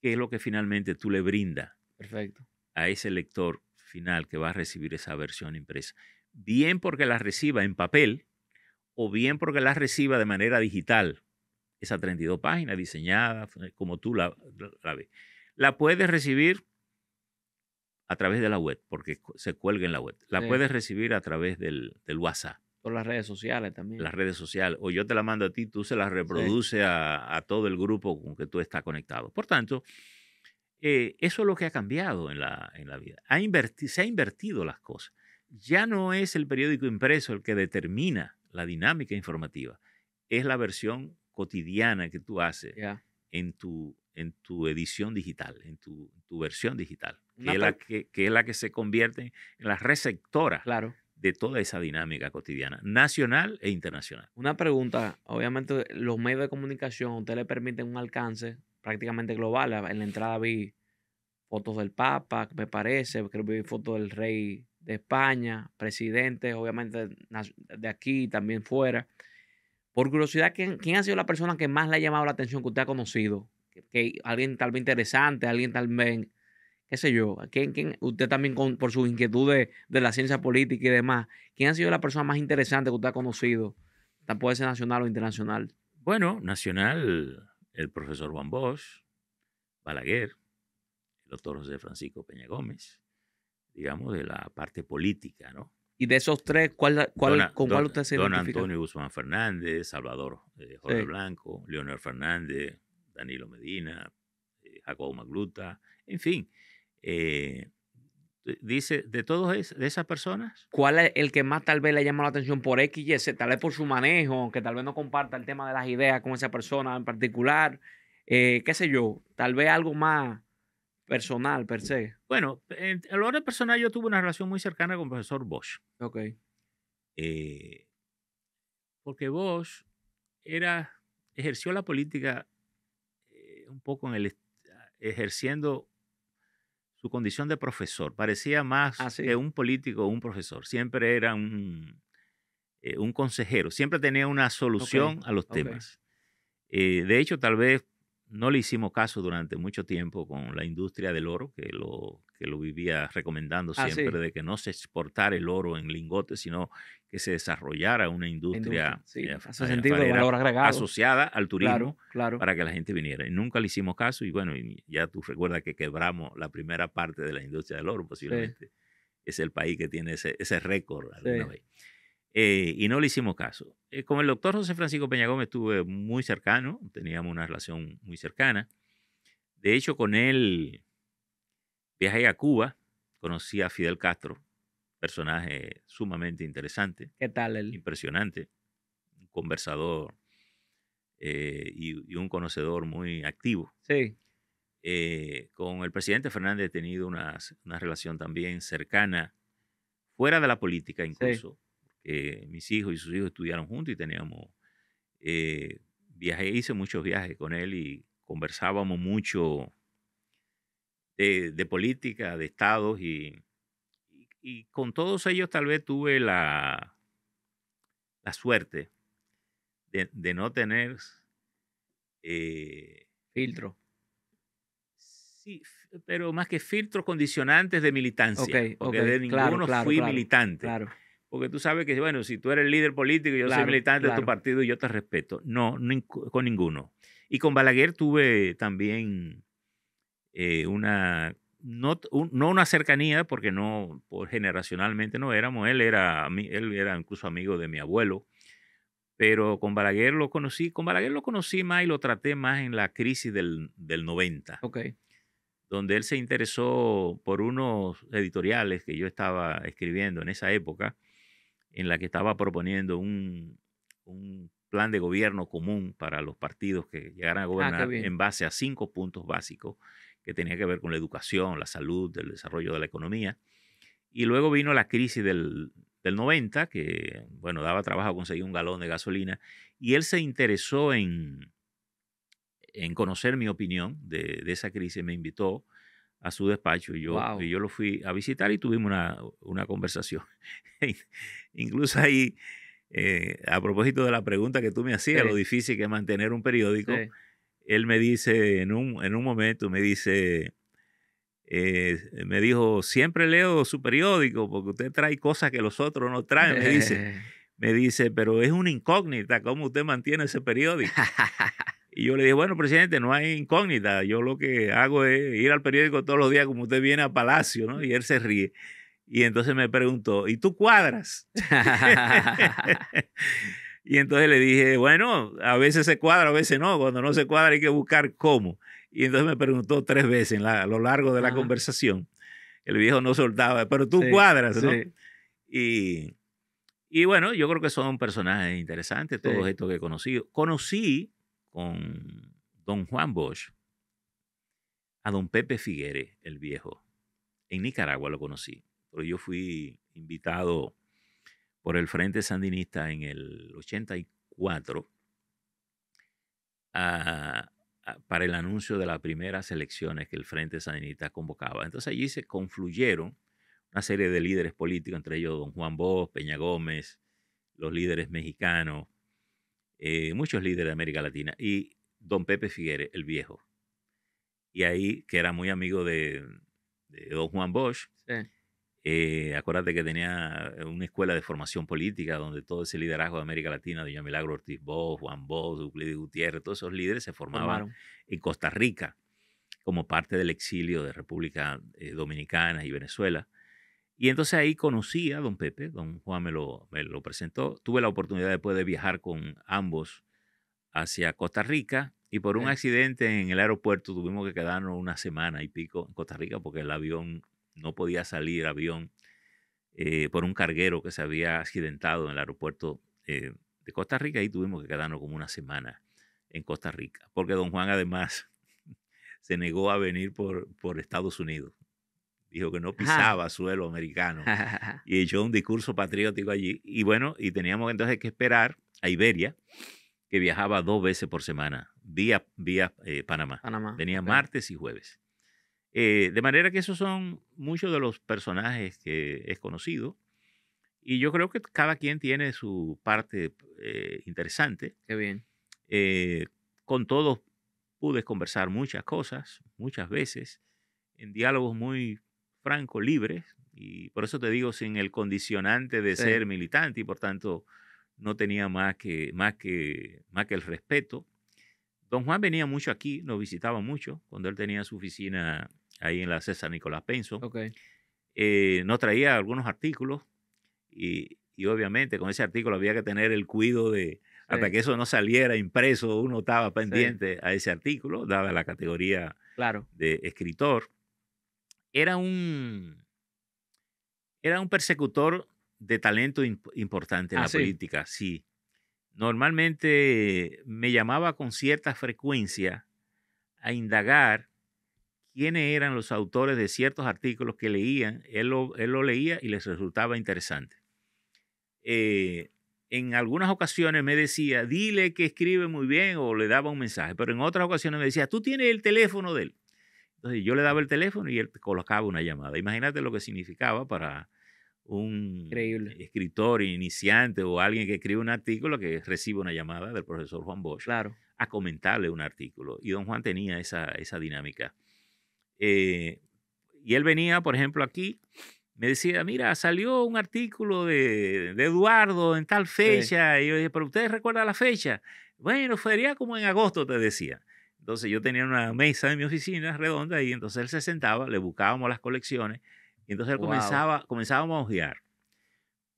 qué es lo que finalmente tú le brindas Perfecto. a ese lector final que va a recibir esa versión impresa. Bien porque la reciba en papel o bien porque la reciba de manera digital. Esa 32 páginas diseñada como tú la ves. La puedes recibir a través de la web, porque se cuelga en la web. La Sí. puedes recibir a través del WhatsApp, Por las redes sociales también. las redes sociales, o yo te la mando a ti, tú se la Sí, reproduces a todo el grupo con que tú estás conectado. Por tanto, eso es lo que ha cambiado en la vida. Se ha invertido las cosas. Ya no es el periódico impreso el que determina la dinámica informativa, es la versión cotidiana que tú haces ya. en tu edición digital, en tu versión digital, que Una es la pre- que es la que se convierte en la receptora claro. de toda esa dinámica cotidiana, nacional e internacional. Una pregunta. Obviamente, los medios de comunicación a usted le permiten un alcance prácticamente global. En la entrada vi fotos del Papa, me parece, creo que vi fotos del rey de España, presidentes, obviamente de aquí y también fuera. Por curiosidad, ¿quién ha sido la persona que más le ha llamado la atención que usted ha conocido? Que alguien tal vez interesante, alguien tal vez qué sé yo, usted también por sus inquietudes de la ciencia política y demás, ¿quién ha sido la persona más interesante que usted ha conocido? Puede ser nacional o internacional. Bueno, nacional, el profesor Juan Bosch, Balaguer, el doctor José Francisco Peña Gómez, digamos, de la parte política, ¿no? Y de esos tres, ¿con cuál usted se Don identifica? Antonio Guzmán Fernández, Salvador Jorge Sí. Blanco, Leonel Fernández, Danilo Medina, Jacobo Magluta, en fin. Dice, de esas personas, ¿Cuál es el que más tal vez le llama la atención por X, Y, Z? Tal vez por su manejo, que tal vez no comparta el tema de las ideas con esa persona en particular. Qué sé yo, tal vez algo más personal, per se. bueno, a lo hora personal yo tuve una relación muy cercana con el profesor Bosch, Ok, eh, porque Bosch ejerció la política un poco ejerciendo su condición de profesor. Parecía ah, más que sí, un político o un profesor. Siempre era un consejero. Siempre tenía una ok, solución a los ok. temas. De hecho, tal vez no le hicimos caso durante mucho tiempo con la industria del oro, que lo vivía recomendando Ah, siempre sí, de que no se exportara el oro en lingotes, sino que se desarrollara una la industria, industria sí, hace sentido, el alfarera valor agregado. asociada al Claro, turismo claro, para que la gente viniera. Y nunca le hicimos caso y bueno, y ya tú recuerdas que quebramos la primera parte de la industria del oro, sí, posiblemente es el país que tiene ese récord alguna sí, vez. Y no le hicimos caso. Con el doctor José Francisco Peña Gómez estuve muy cercano, teníamos una relación muy cercana. De hecho, con él viajé a Cuba, conocí a Fidel Castro, personaje sumamente interesante, ¿qué tal él? impresionante, un conversador y un conocedor muy activo. Sí, Con el presidente Fernández he tenido una relación también cercana, fuera de la política sí, incluso, porque mis hijos y sus hijos estudiaron juntos y teníamos, hice muchos viajes con él y conversábamos mucho de política, de estados y con todos ellos tal vez tuve la suerte de no tener, eh, filtro. sí, pero más que filtros condicionantes de Ok, militancia, ok, porque de claro, ninguno claro, fui claro, militante. claro, Porque tú sabes que, bueno, si tú eres líder político y yo soy claro, militante de tu claro. partido, yo te respeto. No, con ninguno. Y con Balaguer tuve también no una cercanía, porque no, generacionalmente no éramos. Él era incluso amigo de mi abuelo, pero con Balaguer lo conocí más y lo traté más en la crisis del 90, Ok, donde él se interesó por unos editoriales que yo estaba escribiendo en esa época, en la que estaba proponiendo un plan de gobierno común para los partidos que llegaran a ah, qué gobernar bien. en base a 5 puntos básicos que tenía que ver con la educación, la salud, el desarrollo de la economía. Y luego vino la crisis del 90, que, bueno, daba trabajo conseguir un galón de gasolina, y él se interesó en conocer mi opinión de esa crisis, me invitó a su despacho y Wow. yo lo fui a visitar y tuvimos una conversación. Incluso ahí, a propósito de la pregunta que tú me hacías, lo Sí, difícil que es mantener un periódico, sí. él me dice en un momento, me dijo, siempre leo su periódico porque usted trae cosas que los otros no traen, me dice, pero es una incógnita cómo usted mantiene ese periódico. Y yo le dije, bueno, presidente, no hay incógnita. Yo lo que hago es ir al periódico todos los días como usted viene a Palacio, ¿no? Y él se ríe. Y entonces me preguntó, ¿y tú cuadras? Y entonces le dije, bueno, a veces se cuadra, a veces no. Cuando no se cuadra hay que buscar cómo. Y entonces me preguntó 3 veces a lo largo de la Ajá. conversación. El viejo no soltaba, pero tú Sí, cuadras, ¿no? sí, Y, y bueno, yo creo que son personajes interesantes, todos sí. estos que he conocido. Conocí con don Juan Bosch a don Pepe Figuere, el viejo. En Nicaragua lo conocí, pero yo fui invitado por el Frente Sandinista en el 84 para el anuncio de las primeras elecciones que el Frente Sandinista convocaba. Entonces allí se confluyeron una serie de líderes políticos, entre ellos don Juan Bosch, Peña Gómez, los líderes mexicanos, muchos líderes de América Latina, y don Pepe Figuere, el viejo. Y ahí, que era muy amigo de don Juan Bosch. Sí, Acuérdate que tenía una escuela de formación política donde todo ese liderazgo de América Latina, doña Milagro Ortiz Bosch, Juan Bosch, Euclides Gutiérrez, todos esos líderes se formaban formaron. en Costa Rica como parte del exilio de República Dominicana y Venezuela. Y entonces ahí conocí a don Pepe, don Juan me lo presentó. Tuve la oportunidad después de viajar con ambos hacia Costa Rica y por un Sí, accidente en el aeropuerto tuvimos que quedarnos una semana y pico en Costa Rica porque el avión no podía salir, avión, por un carguero que se había accidentado en el aeropuerto de Costa Rica y tuvimos que quedarnos como una semana en Costa Rica porque don Juan además se negó a venir por Estados Unidos. Dijo que no ajá. pisaba suelo americano y echó un discurso patriótico allí. Y bueno, y teníamos entonces que esperar a Iberia, que viajaba 2 veces por semana, vía Panamá. Panamá, Venía ok. martes y jueves. De manera que esos son muchos de los personajes que es conocido. Y yo creo que cada quien tiene su parte interesante. Qué bien. Eh, con todos pude conversar muchas cosas, muchas veces, en diálogos muy francos, libres, y por eso te digo, sin el condicionante de Sí, ser militante, y por tanto no tenía más que el respeto. Don Juan venía mucho aquí, nos visitaba mucho, cuando él tenía su oficina ahí en la César Nicolás Penson. ok. Nos traía algunos artículos y obviamente con ese artículo había que tener el cuidado de, hasta Sí, que eso no saliera impreso, uno estaba sí, pendiente a ese artículo, dada la categoría claro. de escritor. Era un, era un persecutor de talento importante en Ah, la sí. política, sí. Normalmente me llamaba con cierta frecuencia a indagar quiénes eran los autores de ciertos artículos que leían. Él lo leía y les resultaba interesante. eh, en algunas ocasiones me decía, dile que escribe muy bien o le daba un mensaje, pero en otras ocasiones me decía, tú tienes el teléfono de él. Entonces yo le daba el teléfono y él colocaba una llamada. Imagínate lo que significaba para un Increíble. escritor iniciante o alguien que escribe un artículo que recibe una llamada del profesor Juan Bosch Claro. a comentarle un artículo. Y don Juan tenía esa dinámica. Eh, y él venía, por ejemplo, aquí, me decía, mira, salió un artículo de Eduardo en tal Sí. fecha. Y yo dije, pero ¿ustedes recuerdan la fecha? Bueno, sería como en agosto, te decía. Entonces yo tenía una mesa en mi oficina redonda y entonces él se sentaba, le buscábamos las colecciones y entonces él Wow. comenzábamos a hojear.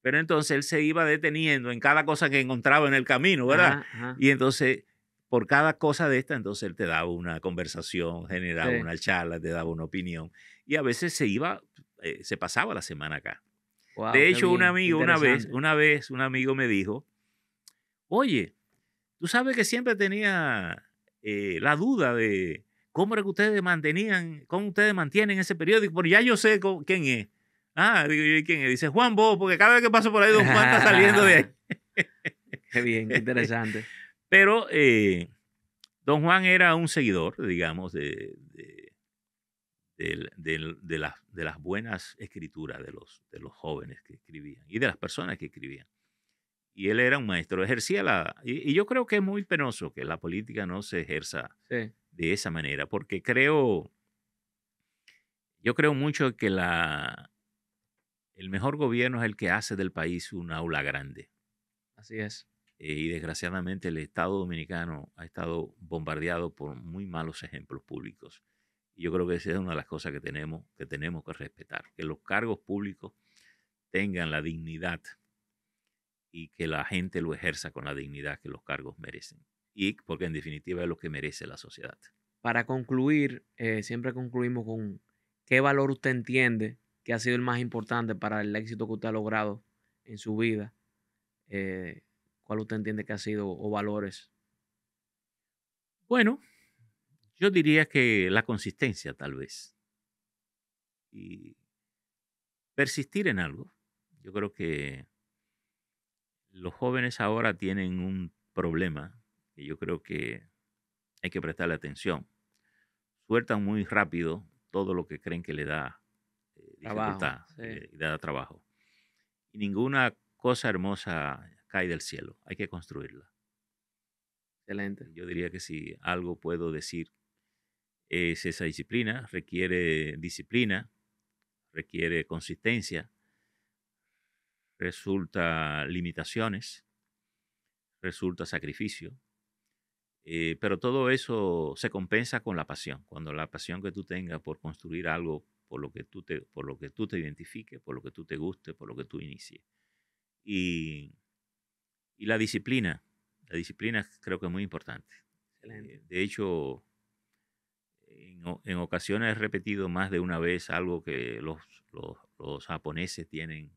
Pero entonces él se iba deteniendo en cada cosa que encontraba en el camino, ¿verdad? Ajá, ajá. Y entonces, por cada cosa de esta, entonces él te daba una conversación, generaba Sí. una charla, te daba una opinión. Y a veces se pasaba la semana acá. Wow, De qué hecho, un bien. Qué amigo, interesante. un amigo me dijo, oye, tú sabes que siempre tenía la duda de cómo era que ustedes cómo ustedes mantienen ese periódico, pero ya yo sé quién es. Ah, digo yo, ¿y quién es? Dice Juan Bo, porque cada vez que paso por ahí, don Juan está saliendo de ahí. Qué bien, qué interesante. Pero don Juan era un seguidor, digamos, de las buenas escrituras de los jóvenes que escribían y de las personas que escribían. Y él era un maestro, ejercía y yo creo que es muy penoso que la política no se ejerza Sí, de esa manera, porque yo creo mucho que el mejor gobierno es el que hace del país un aula grande. así es. Y desgraciadamente el Estado dominicano ha estado bombardeado por muy malos ejemplos públicos. Y yo creo que esa es una de las cosas que tenemos que respetar, que los cargos públicos tengan la dignidad y que la gente lo ejerza con la dignidad que los cargos merecen. Y porque en definitiva es lo que merece la sociedad. Para concluir, siempre concluimos con qué valor usted entiende que ha sido el más importante para el éxito que usted ha logrado en su vida. Eh, ¿Cuál usted entiende que ha sido o valores? Bueno, yo diría que la consistencia tal vez y persistir en algo. Yo creo que los jóvenes ahora tienen un problema que yo creo que hay que prestarle atención. Sueltan muy rápido todo lo que creen que le da Trabajo, dificultad y sí, le da trabajo. Y ninguna cosa hermosa cae del cielo. Hay que construirla. excelente. Yo diría que si algo puedo decir es esa disciplina, requiere disciplina, requiere consistencia, resulta limitaciones, resulta sacrificio, pero todo eso se compensa con la pasión. Cuando la pasión que tú tengas por construir algo por lo que tú te identifiques, por lo que tú te guste, por lo que tú inicies. Y, y la disciplina creo que es muy importante. Excelente. De hecho, en ocasiones he repetido más de una vez algo que los japoneses tienen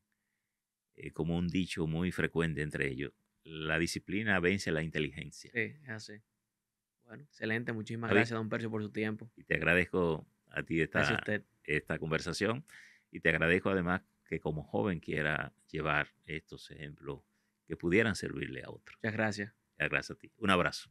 como un dicho muy frecuente entre ellos. La disciplina vence la inteligencia. Sí, es así. Bueno, excelente. Muchísimas David, gracias, don Percio, por su tiempo. y te agradezco a ti Gracias a usted. esta conversación y te agradezco además que como joven quiera llevar estos ejemplos que pudieran servirle a otros. Muchas gracias. Gracias a ti. Un abrazo.